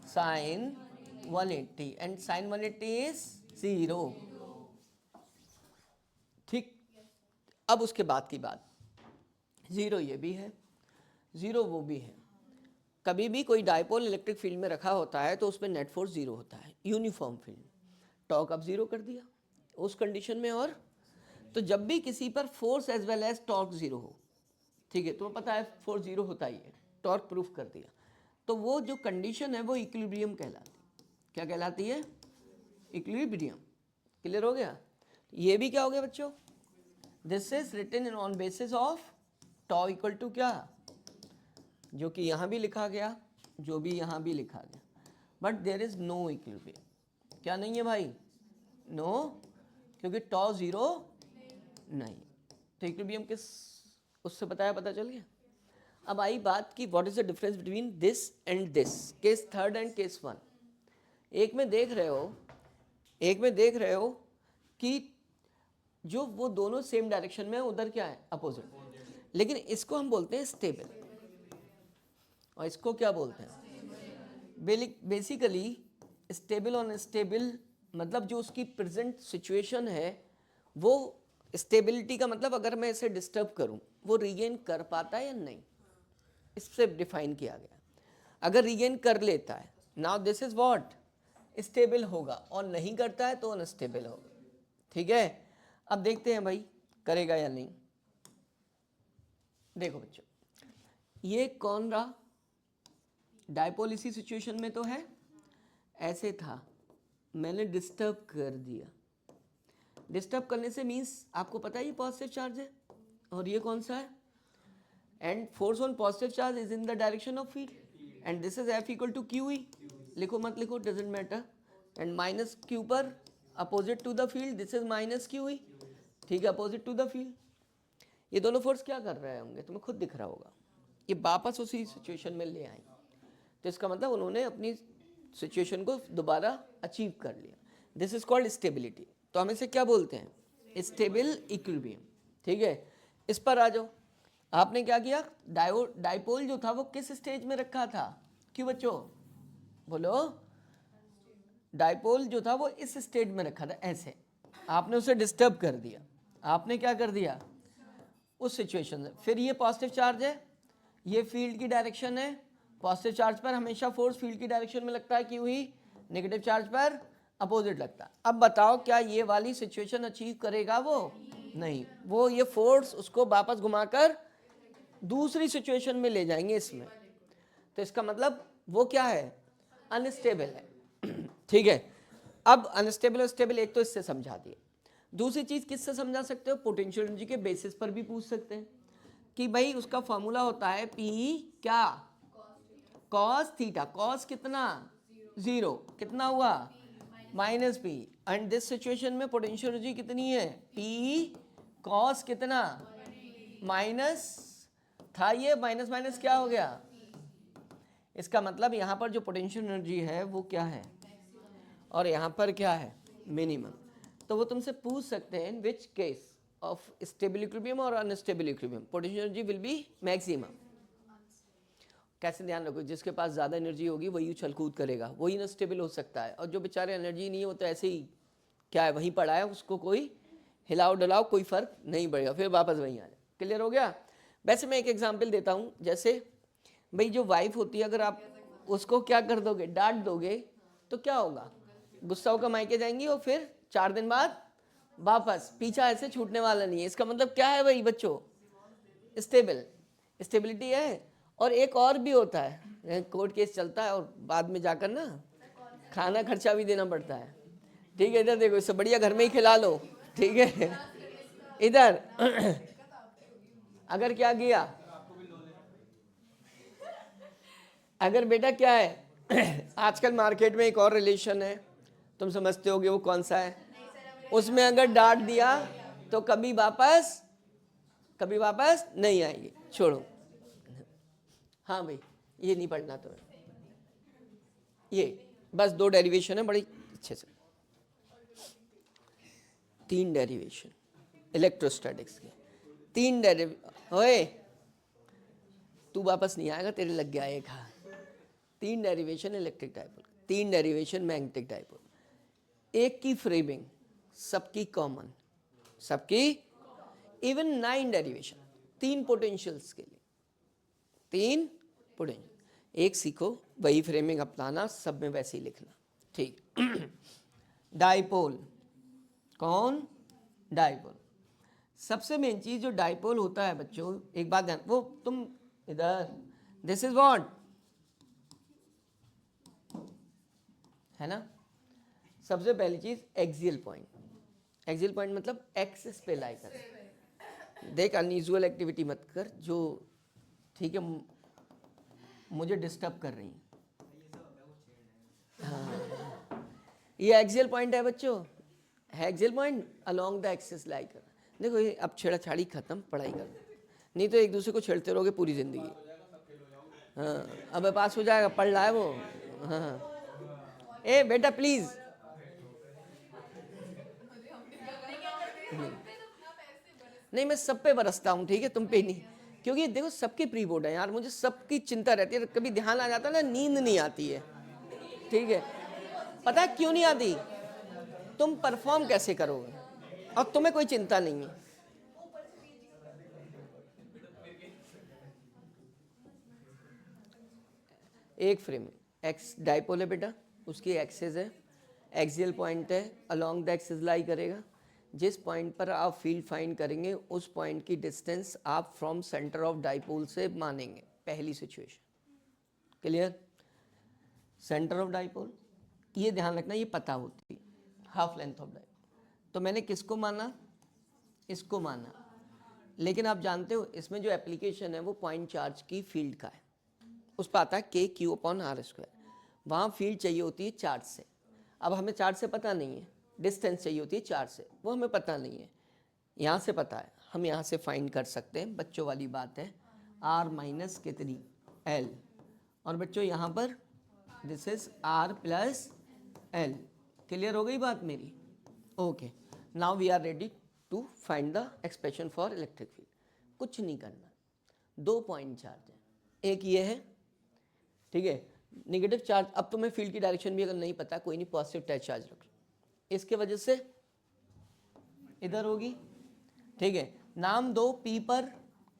sine 180 and sine 180 is 0, ठीक। अब उसके बाद की बात, 0 ये भी है, 0 वो भी है। कभी भी कोई डाइपोल इलेक्ट्रिक फील्ड में रखा होता है तो उसमें नेट फोर्स 0 होता है, यूनिफॉर्म फील्ड। टॉर्क अब 0 कर दिया उस कंडीशन में, और तो जब भी किसी पर force as well as torque 0 हो, ठीक है, तुम्हें पता है फोर्स 0 होता ही है, टॉर्क प्रूफ कर दिया, तो वो जो कंडीशन है वो इक्विलिब्रियम कहलाती है। क्या कहलाती है, इक्विलिब्रियम, क्लियर हो गया। ये भी क्या हो गया बच्चों, this is written in on basis of tau equal to क्या, जो कि यहाँ भी लिखा गया, जो भी यहाँ भी लिखा गया, but there is no equilibrium. क्या नहीं है भाई? नो, क्योंकि टॉ जीरो नहीं। तो इक्विलिब्रियम किस उससे बताया, पता चल गया। अब आई बात कि what is the difference between this and this, case third and case one. एक में देख रहे हो कि जो वो दोनों सेम डायरेक्शन में है, उधर क्या है, अपोजिट, लेकिन इसको हम बोलते हैं स्टेबल और इसको क्या बोलते हैं, बेसिकली स्टेबल और अनस्टेबल मतलब जो उसकी प्रेजेंट सिचुएशन है, वो स्टेबिलिटी का मतलब अगर मैं इसे डिस्टर्ब करूं वो रीगेन कर पाता है या नहीं, इससे डिफाइन किया गया। अगर रीगेन कर लेता है, now this is what, stable होगा, और नहीं करता है तो अनस्टेबल होगा। ठीक है, अब देखते हैं भाई करेगा या नहीं। देखो बच्चों, ये कौन रहा, डायपोल इसी सिचुएशन में तो है, ऐसे था, मैंने डिस्टर्ब कर दिया। डिस्टर्ब करने से मीन्स आपको पता है ये पॉजिटिव चार्ज है और ये कौन सा है, and force on positive charge is in the direction of field, and this is F equal to Q E, लिखो मत लिखो doesn't matter, and minus Q पर opposite to the field, this is minus Q E, ठीक है, opposite to the field. ये दोनों force क्या कर रहे होंगे, तुम्हें खुद दिख रहा होगा, ये वापस उसी सिचुएशन में ले आए, तो इसका मतलब उन्होंने अपनी सिचुएशन को दोबारा अचीव कर लिया। This is called stability. तो हम इसे क्या बोलते हैं, स्टेबल इक्विलिब्रियम। ठीक है, इस पर आ जाओ। आपने क्या किया, डाइपोल जो था वो किस स्टेज में रखा था, क्यों बच्चों बोलो, डाइपोल जो था वो इस स्टेज में रखा था, ऐसे आपने उसे डिस्टर्ब कर दिया, आपने क्या कर दिया उस सिचुएशन से। फिर ये पॉजिटिव चार्ज है, ये फील्ड की डायरेक्शन है, पॉजिटिव चार्ज पर हमेशा फोर्स फील्ड की डायरेक्शन में लगता है, क्यों ही, नेगेटिव चार्ज पर अपोजिट लगता है। अब बताओ क्या ये वाली सिचुएशन अचीव करेगा वो, नहीं, वो ये फोर्स उसको वापस घुमाकर दूसरी सिचुएशन में ले जाएंगे इसमें, तो इसका मतलब वो क्या है, अनस्टेबल है। ठीक है, अब अनस्टेबल और स्टेबल एक तो इससे समझा दिए, दूसरी चीज किससे समझा सकते हो, पोटेंशियल एनर्जी के बेसिस पर भी पूछ सकते हैं कि भाई उसका फॉर्मूला होता है P क्या, कॉस थीटा, कॉस कितना, जीरो, कितना हुआ, minus P, and this situation में पोटेंशियल एनर्जी कितनी है, P कॉस कितना, माइनस था, ये माइनस माइनस क्या हो गया, इसका मतलब यहाँ पर जो पोटेंशियल एनर्जी है वो क्या है, और यहाँ पर क्या है, मिनिमम। तो वो तुमसे पूछ सकते हैं इन which case of stable equilibrium और unstable equilibrium potential energy will be maximum. कैसे ध्यान रखो, जिसके पास ज़्यादा एनर्जी होगी वही उछल कूद करेगा, वही अनस्टेबल हो सकता है, और जो बेचारे एनर्जी नहीं है वो तो ऐसे ही क्या है वहीं पड़ा है, उसको कोई हिलाओ डलाओ कोई फर्क नहीं पड़ेगा, फिर वापस वहीं आ जाए। क्लियर हो गया। वैसे मैं एक एग्जाम्पल देता हूँ, जैसे भाई जो वाइफ होती है, अगर आप उसको क्या कर दोगे, डांट दोगे, तो क्या होगा, गुस्सा होकर मायके जाएंगी और फिर 4 दिन बाद वापस, पीछा ऐसे छूटने वाला नहीं है। इसका मतलब क्या है भाई बच्चों, स्टेबल, स्टेबिलिटी है। और एक और भी होता है, कोर्ट केस चलता है और बाद में जाकर ना खाना खर्चा भी देना पड़ता है। ठीक है, इधर देखो, इससे बढ़िया घर में ही खिला लो। ठीक है, इधर अगर क्या किया, अगर बेटा क्या है आजकल मार्केट में एक और रिलेशन है, तुम समझते होगे वो कौन सा है, उसमें अगर डांट दिया तो कभी वापस नहीं आएगी, छोड़ो। हाँ भाई, ये नहीं पढ़ना तुम्हें, ये बस 2 डेरिवेशन है बड़ी अच्छे से, 3 डेरिवेशन इलेक्ट्रोस्टैटिक्स के, 3 डेरिवेशन। ओए तू वापस नहीं आएगा, तेरे लग गया एक हाथ। 3 derivation electric dipole, 3 derivation magnetic dipole, एक की फ्रेमिंग, सबकी कॉमन, सबकी इवन 9 डेरिवेशन, 3 पोटेंशियल्स के लिए, 3 पोटेंशियल। एक सीखो वही फ्रेमिंग अपनाना, सब में वैसे ही लिखना। ठीक। डाइपोल, कौन, डाइपोल। सबसे मेन चीज जो डाइपोल होता है बच्चों, एक बात ध्यान, वो तुम इधर, दिस इज व्हाट, है ना। सबसे पहली चीज एक्सियल पॉइंट, एक्सियल पॉइंट मतलब एक्सिस पे लाई कर, देख अनयूजुअल एक्टिविटी मत कर जो, ठीक है, मुझे डिस्टर्ब कर रही हैं। हाँ, ये एक्सियल पॉइंट है बच्चों, है axial point along the axis लाई कर। देखो ये अब छेड़ाछाड़ी खत्म, पढ़ाई कर, नहीं तो एक दूसरे को छेड़ते रहोगे पूरी जिंदगी। हाँ अब पास हो जाएगा, पढ़ रहा है वो। हाँ ए बेटा प्लीज, नहीं मैं सब पे बरसता हूँ, ठीक है, तुम पे नहीं, क्योंकि देखो सबके प्री बोर्ड है यार, मुझे सबकी चिंता रहती है, कभी ध्यान आ जाता है ना, नींद नहीं आती है, ठीक है। पता है क्यों नहीं आती? तुम परफॉर्म कैसे करोगे और तुम्हें कोई चिंता नहीं है। एक फ्रेम एक्स डाइपोल है बेटा, उसकी एक्सिस है, एक्सियल पॉइंट है, अलोंग द एक्सिस लाई करेगा। जिस पॉइंट पर आप फील्ड फाइंड करेंगे उस पॉइंट की डिस्टेंस आप फ्रॉम सेंटर ऑफ डाइपोल से मानेंगे, पहली situation. Clear? Centre of dipole, ये ध्यान रखना, ये पता होती है, हाफ लेंथ ऑफ डाइपोल। तो मैंने किसको माना? इसको माना, लेकिन आप जानते हो इसमें जो एप्लीकेशन है वो पॉइंट चार्ज की फील्ड का है, उस पर आता है K Q upon are square, वहाँ फील्ड चाहिए होती है चार्ज से। अब हमें चार्ज से पता नहीं है, डिस्टेंस चाहिए होती है चार्ज से, वो हमें पता नहीं है, यहाँ से पता है, हम यहाँ से फाइंड कर सकते हैं, बच्चों वाली बात है, आर माइनस कितनी एल, और बच्चों यहाँ पर this is R plus L. Clear हो गई बात मेरी? Okay, now we are ready to find the expression for electric field. कुछ नहीं करना, दो पॉइंट चार्ज है, एक ये है, ठीक है, नेगेटिव चार्ज। अब तुम्हें फील्ड की डायरेक्शन भी अगर नहीं पता कोई नहीं, पॉजिटिव टच चार्ज रख, इसके वजह से इधर होगी, ठीक है। नाम दो पी पर,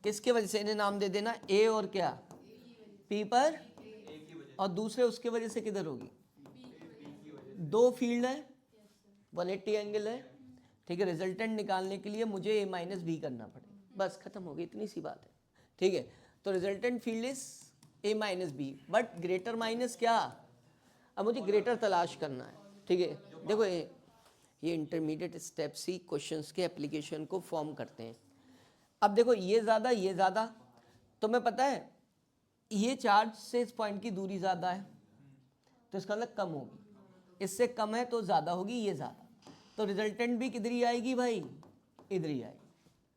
किसके वजह से, इन्हें नाम दे देना ए और क्या, पी पर, और दूसरे उसके वजह से किधर होगी, दो फील्ड है, 180 एंगल है, ठीक है। रिजल्टेंट निकालने के लिए मुझे ए माइनस बी करना पड़ेगा, बस खत्म हो गई, इतनी सी बात है, ठीक है। तो resultant field is A minus B, but greater minus क्या, अब मुझे ग्रेटर तलाश करना है, ठीक है। देखो ये इंटरमीडिएट स्टेप्स ही क्वेश्चंस के एप्लीकेशन को फॉर्म करते हैं। अब देखो ये ज़्यादा, तो मैं पता है ये चार्ज से इस पॉइंट की दूरी ज़्यादा है, तो इसका मतलब कम होगी, इससे कम है तो ज़्यादा होगी, ये ज़्यादा, तो रिजल्टेंट भी किधर ही आएगी भाई, इधर ही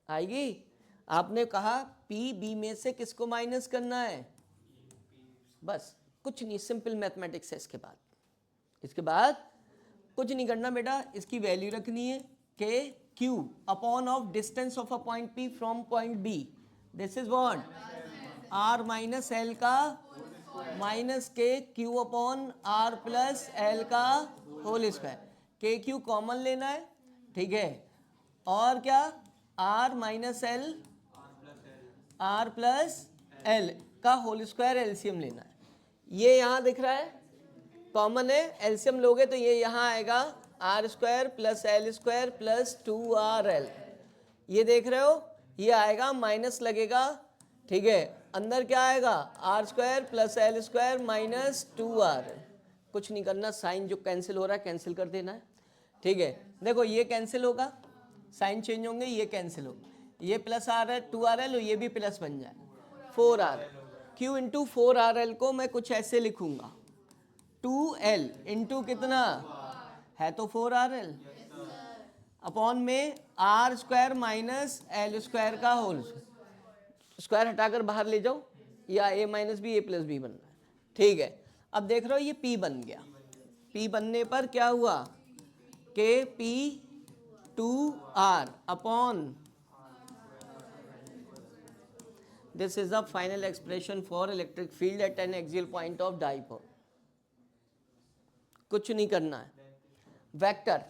आएगी। आपने कहा पी बी में से किसको माइनस करना है, बस कुछ नहीं, सिंपल मैथमेटिक्स है। इसके बाद कुछ नहीं करना बेटा, इसकी वैल्यू रखनी है K Q upon of distance of a point P from point B, this is what, R minus L का minus K Q upon R plus L का whole square. K Q common लेना है, ठीक है, और क्या, R minus L, R plus L का whole square LCM लेना है। ये यहाँ दिख रहा है कॉमन है, एलसीएम लोगे तो ये यहाँ आएगा R square plus L square plus 2RL, ये देख रहे हो, ये आएगा, माइनस लगेगा, ठीक है, अंदर क्या आएगा, R square plus L square minus 2RL। कुछ नहीं करना, साइन जो कैंसिल हो रहा है कैंसिल कर देना है, ठीक है। देखो ये कैंसिल होगा, साइन चेंज होंगे, ये कैंसिल होगा, ये प्लस आर है 2RL और ये भी प्लस बन जाए 4RL। Q इंटू 4RL को मैं कुछ ऐसे लिखूंगा, 2L इंटू कितना है तो 4RL अपॉन में R square minus L square का होल स्क्वायर हटाकर बाहर ले जाओ, या A minus B, A plus B बनना है, ठीक है। अब देख रहे हो ये P बन गया, P बनने पर क्या हुआ, के P 2R upon, this is the final expression for electric field at an axial point of dipole। कुछ नहीं करना है, वेक्टर,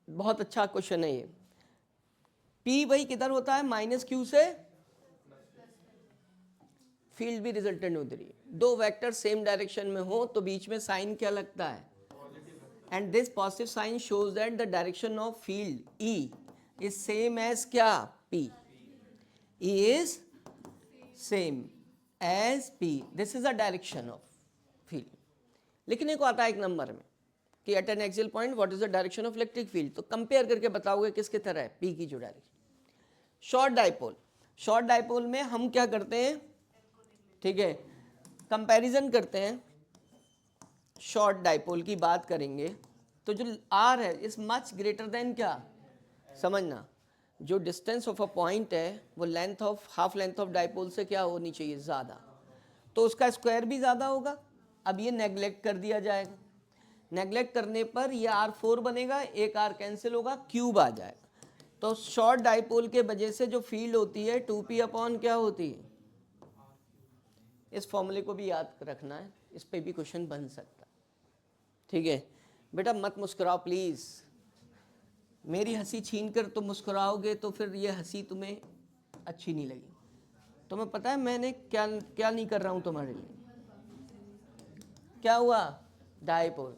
बहुत अच्छा क्वेश्चन है ये। P भाई किधर होता है, माइनस क्यू से, फील्ड भी रिजल्टेंट उधर ही, दो वेक्टर सेम डायरेक्शन में हो तो बीच में साइन क्या लगता है, and this positive sign shows that the direction of field E is same as क्या, P, E is same as P, this is the direction of field. लिखने को आता है एक नंबर में कि at an axial point what is the direction of electric field, तो compare करके बताओगे किसके तरह है, P की जो डायरेक्शन। शॉर्ट डाइपोल में हम क्या करते हैं, ठीक है, कंपैरिजन करते हैं। शॉर्ट डाइपोल की बात करेंगे तो जो आर है इज मच ग्रेटर देन क्या, समझना, जो डिस्टेंस ऑफ अ पॉइंट है वो length of half length of dipole से क्या होनी चाहिए, ज़्यादा, तो उसका स्क्वायर भी ज़्यादा होगा। अब ये नेग्लेक्ट कर दिया जाएगा, नेग्लेक्ट करने पर ये R4 बनेगा, एक R कैंसिल होगा, क्यूब आ जाएगा। तो शॉर्ट डाइपोल के वजह से जो फील्ड होती है 2p अपॉन क्या होती है, इस फॉर्मूले को भी याद रखना है, इस पे भी क्वेश्चन बन सकता है, ठीक है। बेटा मत मुस्कुराओ प्लीज़, मेरी हंसी छीन कर तुम मुस्कुराओगे तो फिर ये हंसी तुम्हें अच्छी नहीं लगी। तुम्हें पता है मैंने क्या क्या नहीं कर रहा हूँ तुम्हारे लिए, क्या हुआ, डाइपोल,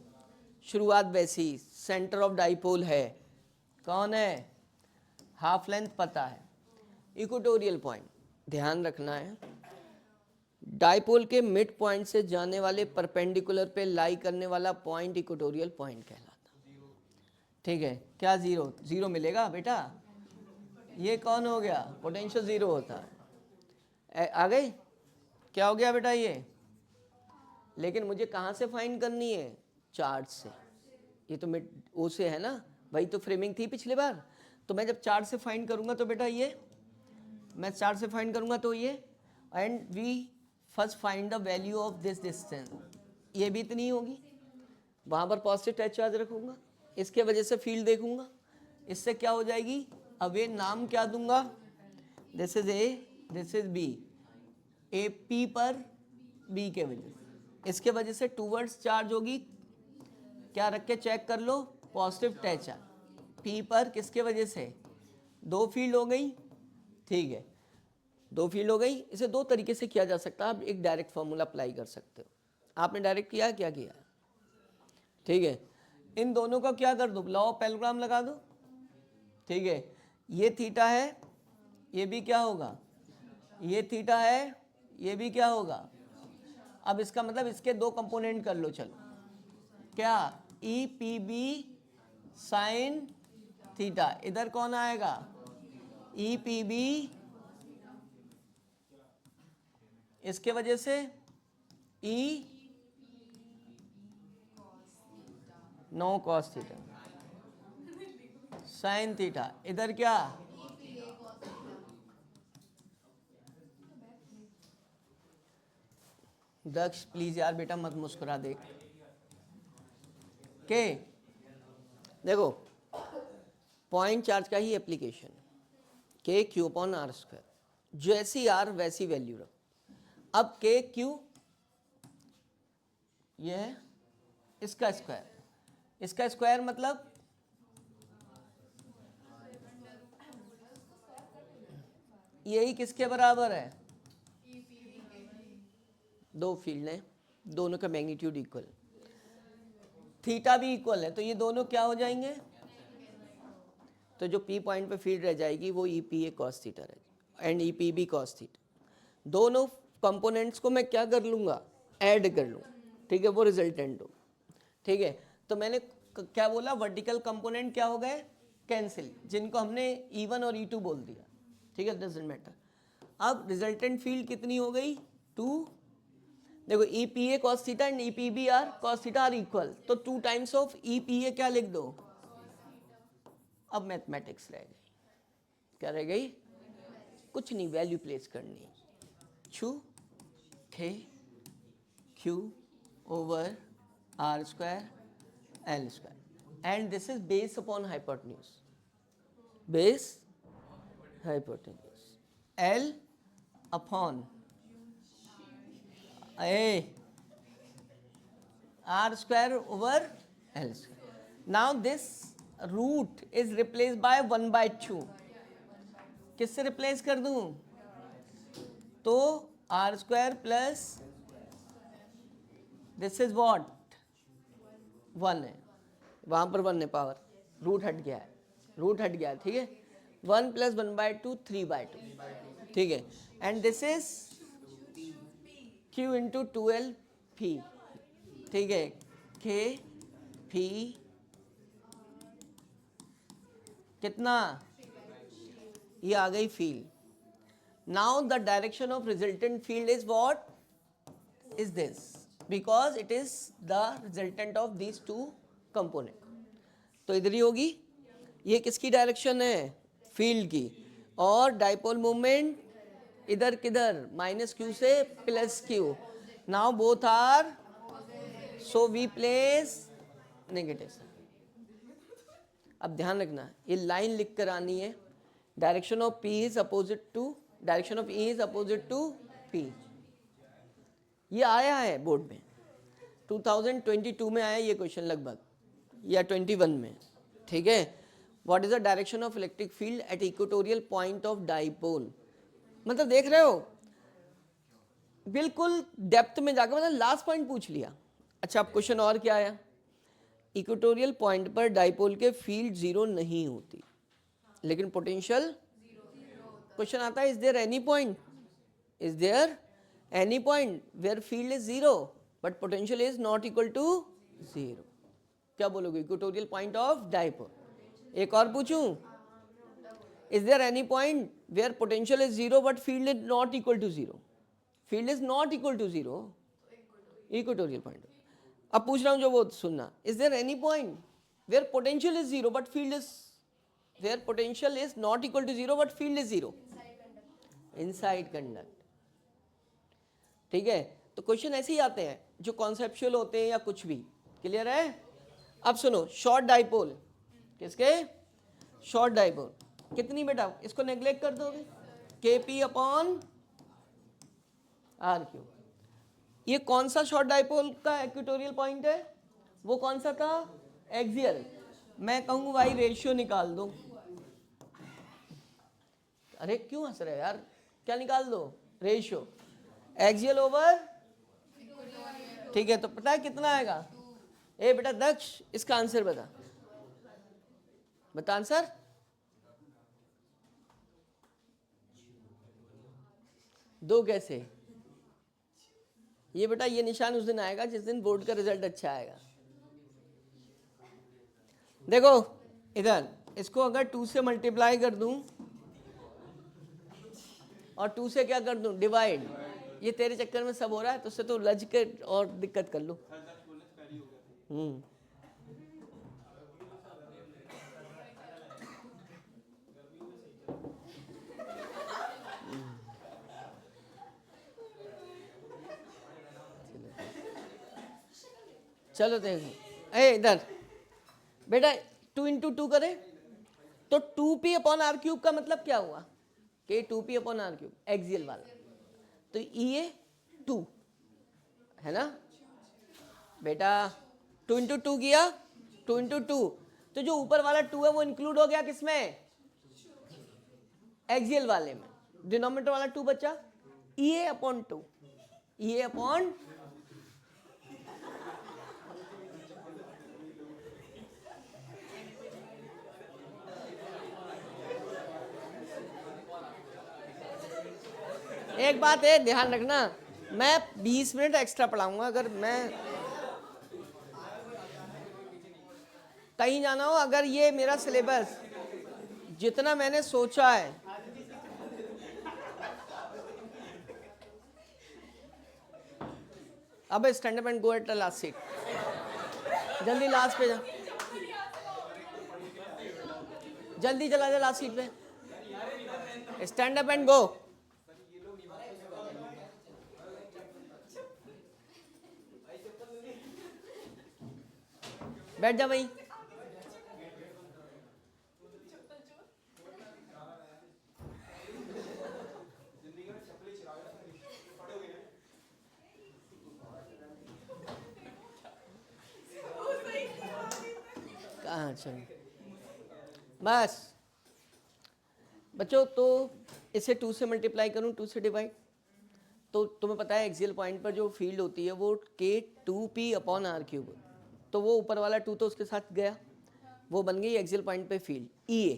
शुरुआत वैसी, सेंटर ऑफ डाइपोल है, कौन है, हाफ लेंथ पता है, इक्वेटोरियल पॉइंट, ध्यान रखना है, डाइपोल के मिड पॉइंट से जाने वाले परपेंडिकुलर पे लाई करने वाला पॉइंट इक्वेटोरियल पॉइंट कहलाता, ठीक है। क्या जीरो, जीरो मिलेगा बेटा, ये कौन हो गया, पोटेंशियल जीरो होता है, आ गई, क्या हो गया बेटा ये, लेकिन मुझे कहाँ से फाइंड करनी है, चार्ट से, ये तो मिड ओ से है ना, वही तो फ्रेमिंग थी पिछले बार, तो मैं जब चार्ट से फाइंड करूंगा तो बेटा ये, मैं चार्ट से फाइंड करूंगा तो ये, and we first find the value of this distance, ये भी इतनी होगी, वहाँ पर पॉजिटिव टच चार्ज रखूंगा, इसके वजह से फील्ड देखूंगा, इससे क्या हो जाएगी, अब ये नाम क्या दूंगा, this is A, this is B, A P पर बी के वजह से, इसके वजह से टूवर्ड्स चार्ज होगी, क्या रख के चेक कर लो, पॉजिटिव टच चार्ज, पी पर किसके वजह से, दो फील्ड हो गई, ठीक है, दो फील्ड हो गई। इसे दो तरीके से किया जा सकता है, आप एक डायरेक्ट फॉर्मूला अप्लाई कर सकते हो, आपने डायरेक्ट किया, क्या किया, ठीक है, इन दोनों का क्या कर दो, लॉ ऑफ पैरेललोग्राम लगा दो, ठीक है, ये थीटा है, ये भी क्या होगा, ये थीटा है, ये भी क्या होगा, अब इसका मतलब इसके दो कंपोनेंट कर लो, चलो क्या, E P B sine theta, इधर कौन आएगा, ई पी बी, इसके वजह से E naught cos theta sine theta, इधर क्या, दक्ष प्लीज यार बेटा मत मुस्कुरा दे के, देखो पॉइंट चार्ज का ही एप्लीकेशन, के क्यू अपॉन आर स्क्वायर, जैसी आर वैसी वैल्यू रखो। अब के क्यू ये है, इसका स्क्वायर, इसका स्क्वायर मतलब यही किसके बराबर है, दो फील्ड हैं, दोनों का मैग्नीट्यूड इक्वल, थीटा भी इक्वल है, तो ये दोनों क्या हो जाएंगे, तो जो पी पॉइंट पे फील्ड रह जाएगी वो E P A cos theta रहेगी and E P B cos theta, दोनों कंपोनेंट्स को मैं क्या कर लूँगा, ऐड कर लूँ, ठीक है, वो रिजल्टेंट हो, ठीक है। तो मैंने क्या बोला, वर्टिकल कंपोनेंट क्या हो गए, कैंसिल, जिनको हमने E1 और E2 बोल दिया, ठीक है, डजंट मैटर। अब रिजल्टेंट फील्ड कितनी हो गई, 2, देखो E P A cos theta and E P B R cos theta R equal, तो 2 times of E P A क्या लिख दो, अब मैथमेटिक्स रह गई, क्या रह गई, कुछ नहीं, वैल्यू प्लेस करनी, छू थे Q over R square L square, and this is base upon hypotenuse, base hypotenuse, L upon A R square over L square. Now this root is replace by 1/2, किससे रिप्लेस कर दूं, तो R square plus this is what 1 है, वहां पर 1 है power, root हट गया है, रूट हट गया है, ठीक है, 1 + 1/2 3/2, ठीक है, and this is Q into 2L P, ठीक है, K P कितना ये आ गई field. Now the direction of resultant field is what is this, because it is the resultant of these two component. तो इधर ही होगी. ये किसकी डायरेक्शन है? फील्ड की. और डाइपोल मूवमेंट इधर किधर? माइनस क्यू से plus Q. Now both are, so we place negative. अब ध्यान रखना, ये लाइन लिख कर आनी है. Direction of P is opposite to, direction of E is opposite to P. ये आया है बोर्ड में, 2022 में आया ये क्वेश्चन लगभग, या 21 में. ठीक है. What is the direction of electric field at equatorial point of dipole. मतलब देख रहे हो, बिल्कुल डेप्थ में जाकर मतलब लास्ट पॉइंट पूछ लिया. अच्छा, अब क्वेश्चन और क्या आया? इक्वेटोरियल पॉइंट पर डाइपोल के फील्ड जीरो नहीं होती, लेकिन पोटेंशियल. क्वेश्चन आता है, is there any point, is there any point where field is zero but potential is not equal to zero. क्या बोलोगे? Equatorial point of dipole. एक और पूछूं, is there any point where potential is zero but field is not equal to zero. Field is not equal to zero, equatorial point. अब पूछ रहा हूं जो वो सुनना, is there any point where potential is zero but field is, where potential is not equal to zero but field is zero. Inside conduct. ठीक है. तो क्वेश्चन ऐसे ही आते हैं जो कॉन्सेप्चुअल होते हैं या कुछ भी. क्लियर है? अब सुनो, शॉर्ट डाइपोल. किसके? Short dipole. कितनी बेटा? इसको नेग्लेक्ट कर दोगे? KP upon R Q. ये कौन सा शॉर्ट डाइपोल का इक्वेटोरियल पॉइंट है? वो कौन सा था? एक्सियल. मैं कहूँ भाई रेशियो निकाल दो. अरे क्यों हंस रहे यार? क्या निकाल दो? रेशियो. Axial over. ठीक है, तो पता है कितना आएगा? ए बेटा दक्ष, इसका आंसर बता. बता आंसर. दो कैसे? ये बेटा ये निशान उस दिन आएगा जिस दिन बोर्ड का रिजल्ट अच्छा आएगा. देखो इधर, इसको अगर 2 से मल्टीप्लाई कर दूं और 2 से क्या कर दूं? डिवाइड. ये तेरे चक्कर में सब हो रहा है, तो उससे तो लज के और दिक्कत कर लो. चलो देखो, ए इधर बेटा 2 इंटू 2 करें तो 2p अपॉन आर क्यूब का मतलब क्या हुआ? कि 2p upon are cube axial वाला. तो ये 2 है ना बेटा. 2 इंटू 2 किया, 2 इंटू 2. तो जो ऊपर वाला 2 है वो इंक्लूड हो गया किसमें? एक्सियल वाले में. डिनोमिनेटर वाला 2 बचा. EA upon 2, EA upon. एक बात है ध्यान रखना, मैं 20 मिनट एक्स्ट्रा पढ़ाऊंगा. अगर मैं कहीं जाना हो, अगर ये मेरा सिलेबस जितना मैंने सोचा है, अब stand up and go at the last seat. जल्दी लास्ट पे जा, जल्दी चला जा लास्ट सीट पे. Stand up and go. बैठ जा भाई. कहाँ चल बस बच्चों. तो इसे 2 से मल्टीप्लाई करूँ, 2 से डिवाइड, तो तुम्हें पता है एक्सियल पॉइंट पर जो फील्ड होती है वो K2P अपॉन आर क्यूब. तो वो ऊपर वाला 2 तो उसके साथ गया, वो बन गई एक्सियल पॉइंट पे फील्ड EA.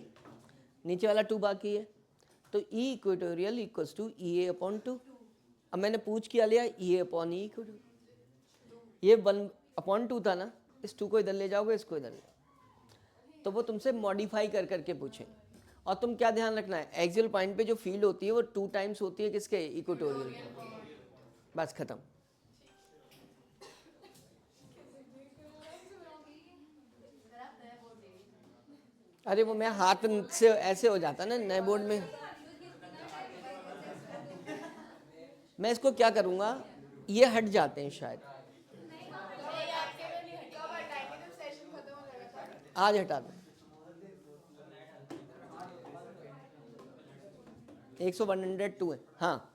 नीचे वाला 2 बाकी है, तो E equatorial equals to EA upon 2. अब मैंने पूछ किया लिया EA अपॉन E इक्वेटोरियल. ये 1 अपॉन 2 था ना, इस 2 को इधर ले जाओगे, इसको इधर ले, तो वो तुमसे मॉडिफाई कर करके पूछे. और तुम क्या ध्यान रखना है, एक्सियल पॉइंट पे जो फील्ड होती है वो 2 टाइम्स होती है किसके, इक्वेटोरियल। बस खत्म। अरे वो मैं हाथ से ऐसे हो जाता ना नए बोर्ड में। मैं इसको क्या करूँगा, ये हट जाते हैं शायद, आज हटा दो। 102 है हाँ,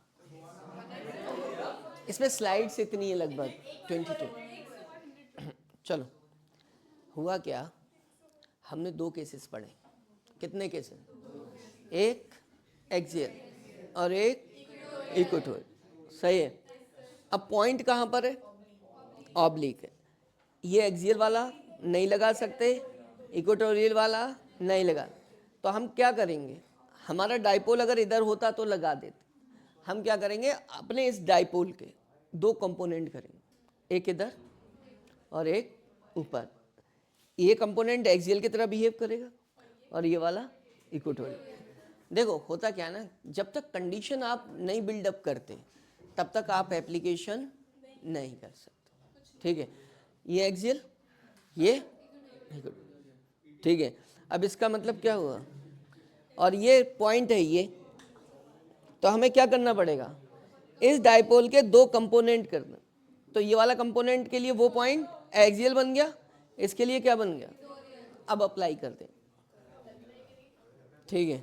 इसमें स्लाइड्स इतनी है लगभग 22। चलो, हुआ क्या, हमने 2 केसेस पढ़े। कितने केसेस, एक एक्सियल और एक इक्वेटोरियल, सही है। अब पॉइंट कहाँ पर है, ऑब्लिक है। ये एक्सियल वाला नहीं लगा सकते, इक्वेटोरियल वाला नहीं लगा, तो हम क्या करेंगे, हमारा डाइपोल अगर इधर होता तो लगा देते। हम क्या करेंगे, अपने इस डाइपोल के 2 कंपोनेंट करेंगे, एक इधर और एक ऊपर। ये कंपोनेंट एक्सियल की तरह बिहेव करेगा और ये वाला इक्वेटोरियल। देखो होता क्या है ना, जब तक कंडीशन आप नहीं बिल्डअप करते तब तक आप एप्लीकेशन नहीं कर सकते, ठीक है। ये एक्सियल, ये इक्वेटोरियल, ठीक है। अब इसका मतलब क्या हुआ, और ये पॉइंट है ये, तो हमें क्या करना पड़ेगा, इस डाइपोल के 2 कंपोनेंट करना। तो ये वाला कंपोनेंट के लिए वो पॉइंट एक्सियल बन गया, इसके लिए क्या बन गया, अब अप्लाई कर दें, ठीक है।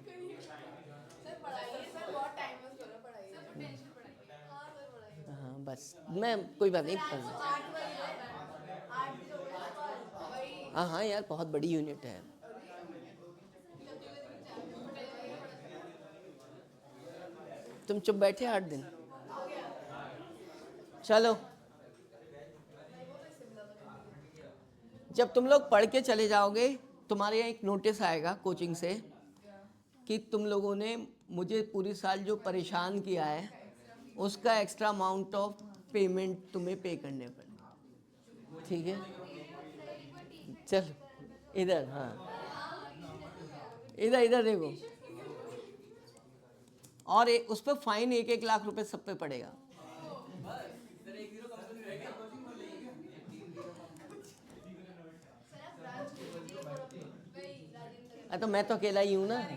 हाँ बस, मैं कोई बात नहीं पढ़ना। हाँ हाँ यार, बहुत बड़ी यूनिट है। तुम चुप बैठे 8 दिन। चलो, जब तुम लोग पढ़ के चले जाओगे, तुम्हारे यहाँ एक नोटिस आएगा कोचिंग से कि तुम लोगों ने मुझे पूरी साल जो परेशान किया है उसका एक्स्ट्रा अमाउंट ऑफ पेमेंट तुम्हें पे करने पड़े, ठीक है। चलो इधर, हाँ इधर इधर देखो, और उस पर फाइन 1-1 लाख रुपए सब पे पड़ेगा। तो मैं तो अकेला ही हूँ ना।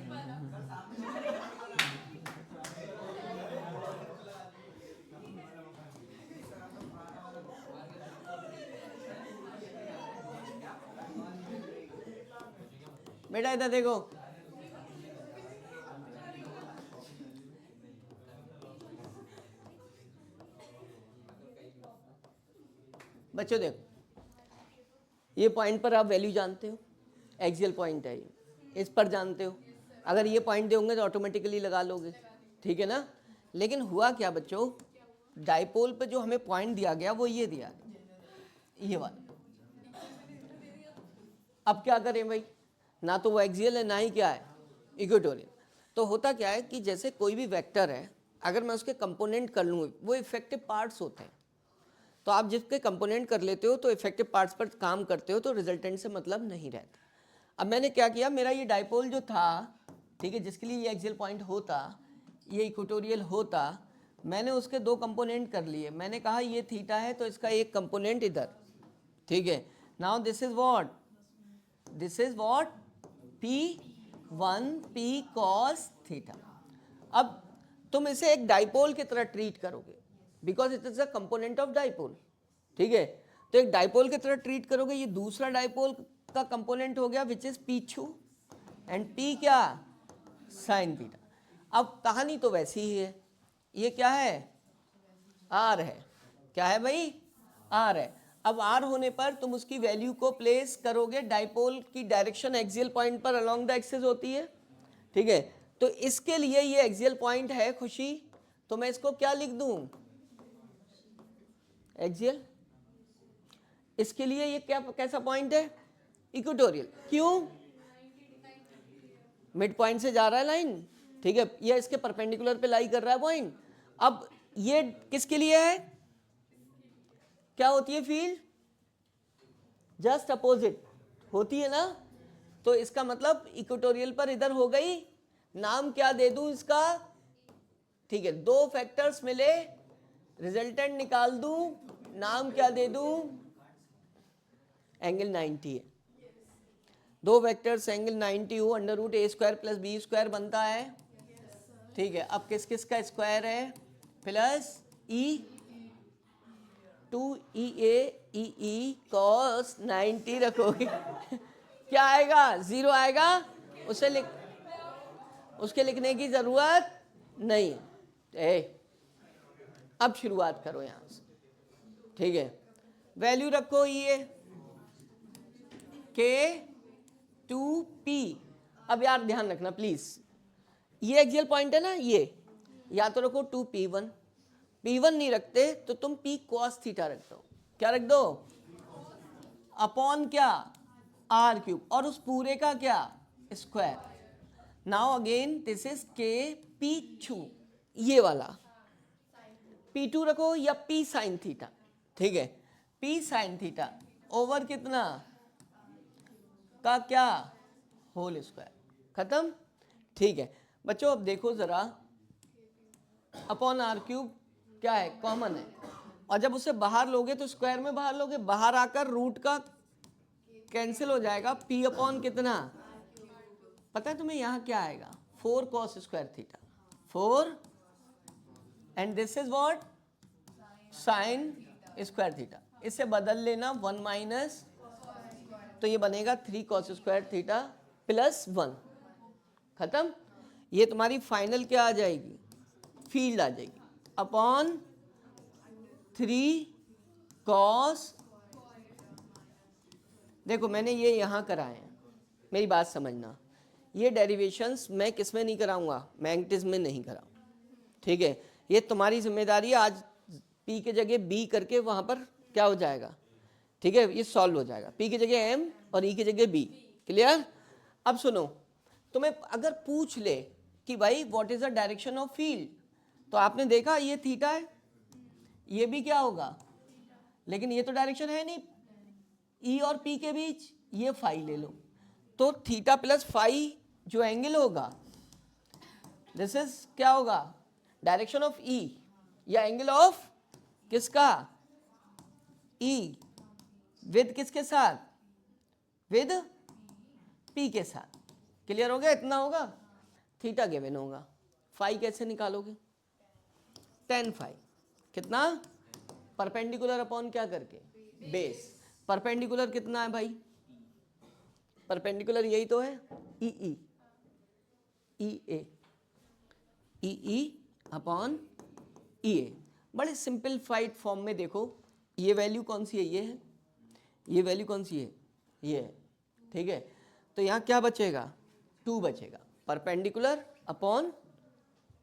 बेटा इधर देखो, बच्चों देखो, ये पॉइंट पर आप वैल्यू जानते हो, एक्सियल पॉइंट है ये, इस पर जानते हो। अगर ये पॉइंट दोगे तो ऑटोमेटिकली लगा लोगे, ठीक है ना। लेकिन हुआ क्या बच्चों, डाइपोल पे जो हमें पॉइंट दिया गया वो ये दिया गया, ये वाला। अब क्या करें भाई, ना तो वो एक्सियल है ना ही क्या है, इक्वेटोरियल। तो होता क्या है कि जैसे कोई भी वेक्टर है, अगर मैं उसके कंपोनेंट कर लूँ, वो इफेक्टिव पार्ट्स होते हैं। तो आप जिसके कंपोनेंट कर लेते हो तो इफेक्टिव पार्ट्स पर काम करते हो, तो रिजल्टेंट से मतलब नहीं रहता। अब मैंने क्या किया, मेरा ये डाइपोल जो था, ठीक है, जिसके लिए ये एक्सियल पॉइंट होता, ये इक्वेटोरियल होता, मैंने उसके 2 कंपोनेंट कर लिए। मैंने कहा ये थीटा है तो इसका एक कंपोनेंट इधर, ठीक है। Now this is what, this is what, P1 P cos theta. अब तुम इसे एक डाइपोल की तरह ट्रीट करोगे because it is a component of dipole, ठीक है। तो एक डाइपोल की तरह ट्रीट करोगे, ये दूसरा डाइपोल का कंपोनेंट हो गया which is P2 and P क्या, साइन थीटा। अब कहानी तो वैसी ही है, ये क्या है, R है, क्या है भाई, R है। अब R होने पर तुम उसकी वैल्यू को प्लेस करोगे, डाइपोल की डायरेक्शन एक्सियल पॉइंट पर अलोंग द एक्सिस होती है, ठीक है। तो इसके लिए ये एक्सियल पॉइंट है खुशी, तो मैं इसको क्या लिख दूं, एक्सियल। इसके लिए ये क्या, कैसा पॉइंट है, इक्वेटोरियल। क्यों, मिड पॉइंट से जा रहा है लाइन, ठीक है, ये इसके परपेंडिकुलर पे लाई कर रहा है पॉइंट। अब ये किसके लिए है, क्या होती है फील्ड, जस्ट अपोजिट होती है ना। तो इसका मतलब इक्वेटोरियल पर इधर हो गई नाम क्या दे दूं इसका, ठीक है, दो फैक्टर्स मिले, रिजल्टेंट निकाल दूं, नाम क्या दे दूं, एंगल 90 है। दो वेक्टर्स एंगल 90 हो, अंडर रूट ए स्क्वायर प्लस बी स्क्वायर बनता है, ठीक है। अब किस किस का स्क्वायर है, प्लस ई 2EA cos 90 रखोगे क्या आएगा, 0 आएगा, उसके लिखने की जरूरत नहीं है। अब शुरुआत करो यहां से, ठीक है। वैल्यू रखो ये के 2P। अब यार ध्यान रखना प्लीज, ये एक्सियल पॉइंट है ना, ये या तो रखो 2P1, P1 नहीं रखते तो तुम P cos थीटा रख दो। क्या रख दो, अपॉन क्या, R क्यूब, और उस पूरे का क्या, square. Now again this is के P2, ये वाला P2 रखो या P साइन थीटा, ठीक है। P साइन थीटा ओवर कितना का क्या, होल स्क्वायर, खत्म, ठीक है। बच्चों अब देखो जरा, अपॉन R क्यूब क्या है, कॉमन है, और जब उसे बाहर लोगे तो स्क्वायर में बाहर लोगे, बाहर आकर रूट का कैंसिल हो जाएगा, P अपॉन कितना, पता है तुम्हें यहाँ क्या आएगा, 4 cos square theta, 4 and this is what, sine square theta. इसे बदल लेना 1 माइनस, तो ये बनेगा 3 cos स्क्वायर थीटा प्लस 1, खत्म। ये तुम्हारी फाइनल क्या आ जाएगी, फील्ड आ जाएगी, अपॉन 3 cos। देखो मैंने ये यहाँ कराए हैं, मेरी बात समझना, ये डेरिवेशंस मैं किस में नहीं कराऊंगा, मैग्नेटिज्म में नहीं कराऊँ, ठीक है। ये तुम्हारी जिम्मेदारी है, आज P के जगह B करके वहाँ पर क्या हो जाएगा, ठीक है, ये सॉल्व हो जाएगा, P की जगह M और E की जगह B, क्लियर। अब सुनो, तुम्हें अगर पूछ ले कि भाई what is the direction of field, तो आपने देखा ये थीटा है, ये भी क्या होगा, लेकिन ये तो डायरेक्शन है नहीं, E और P के बीच ये फाई ले लो, तो थीटा प्लस फाई जो एंगल होगा, दिस इज क्या होगा, डायरेक्शन ऑफ E या एंगल ऑफ किसका, E विद किसके साथ, विद P के साथ, क्लियर हो गया, इतना होगा। थीटा गिवन होगा, फाई कैसे निकालोगे, tan फाई, कितना, परपेंडिकुलर अपॉन क्या करके, बेस। परपेंडिकुलर कितना है भाई, परपेंडिकुलर यही तो है, ई ई अपॉन ई ए। बड़े सिंपलीफाइड फॉर्म में देखो, ये वैल्यू कौन सी है, ये है, ये वैल्यू कौन सी है, ये है, ठीक है। तो यहाँ क्या बचेगा, 2 बचेगा, परपेंडिकुलर अपॉन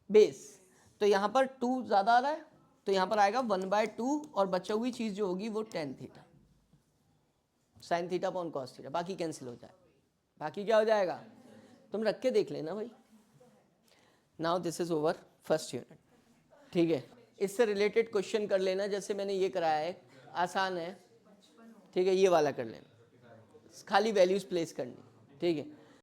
बेस, तो यहाँ पर 2 ज़्यादा आ रहा है, तो यहाँ पर आएगा 1/2, और बचा हुई चीज़ जो होगी वो tan theta, sine theta upon cos theta, बाकी कैंसिल हो जाए, बाकी क्या हो जाएगा, तुम रख के देख लेना भाई। Now this is over first unit, ठीक है। इससे रिलेटेड क्वेश्चन कर लेना, जैसे मैंने ये कराया है, आसान है, ठीक है, ये वाला कर लेना, खाली वैल्यूज प्लेस करनी, ठीक है।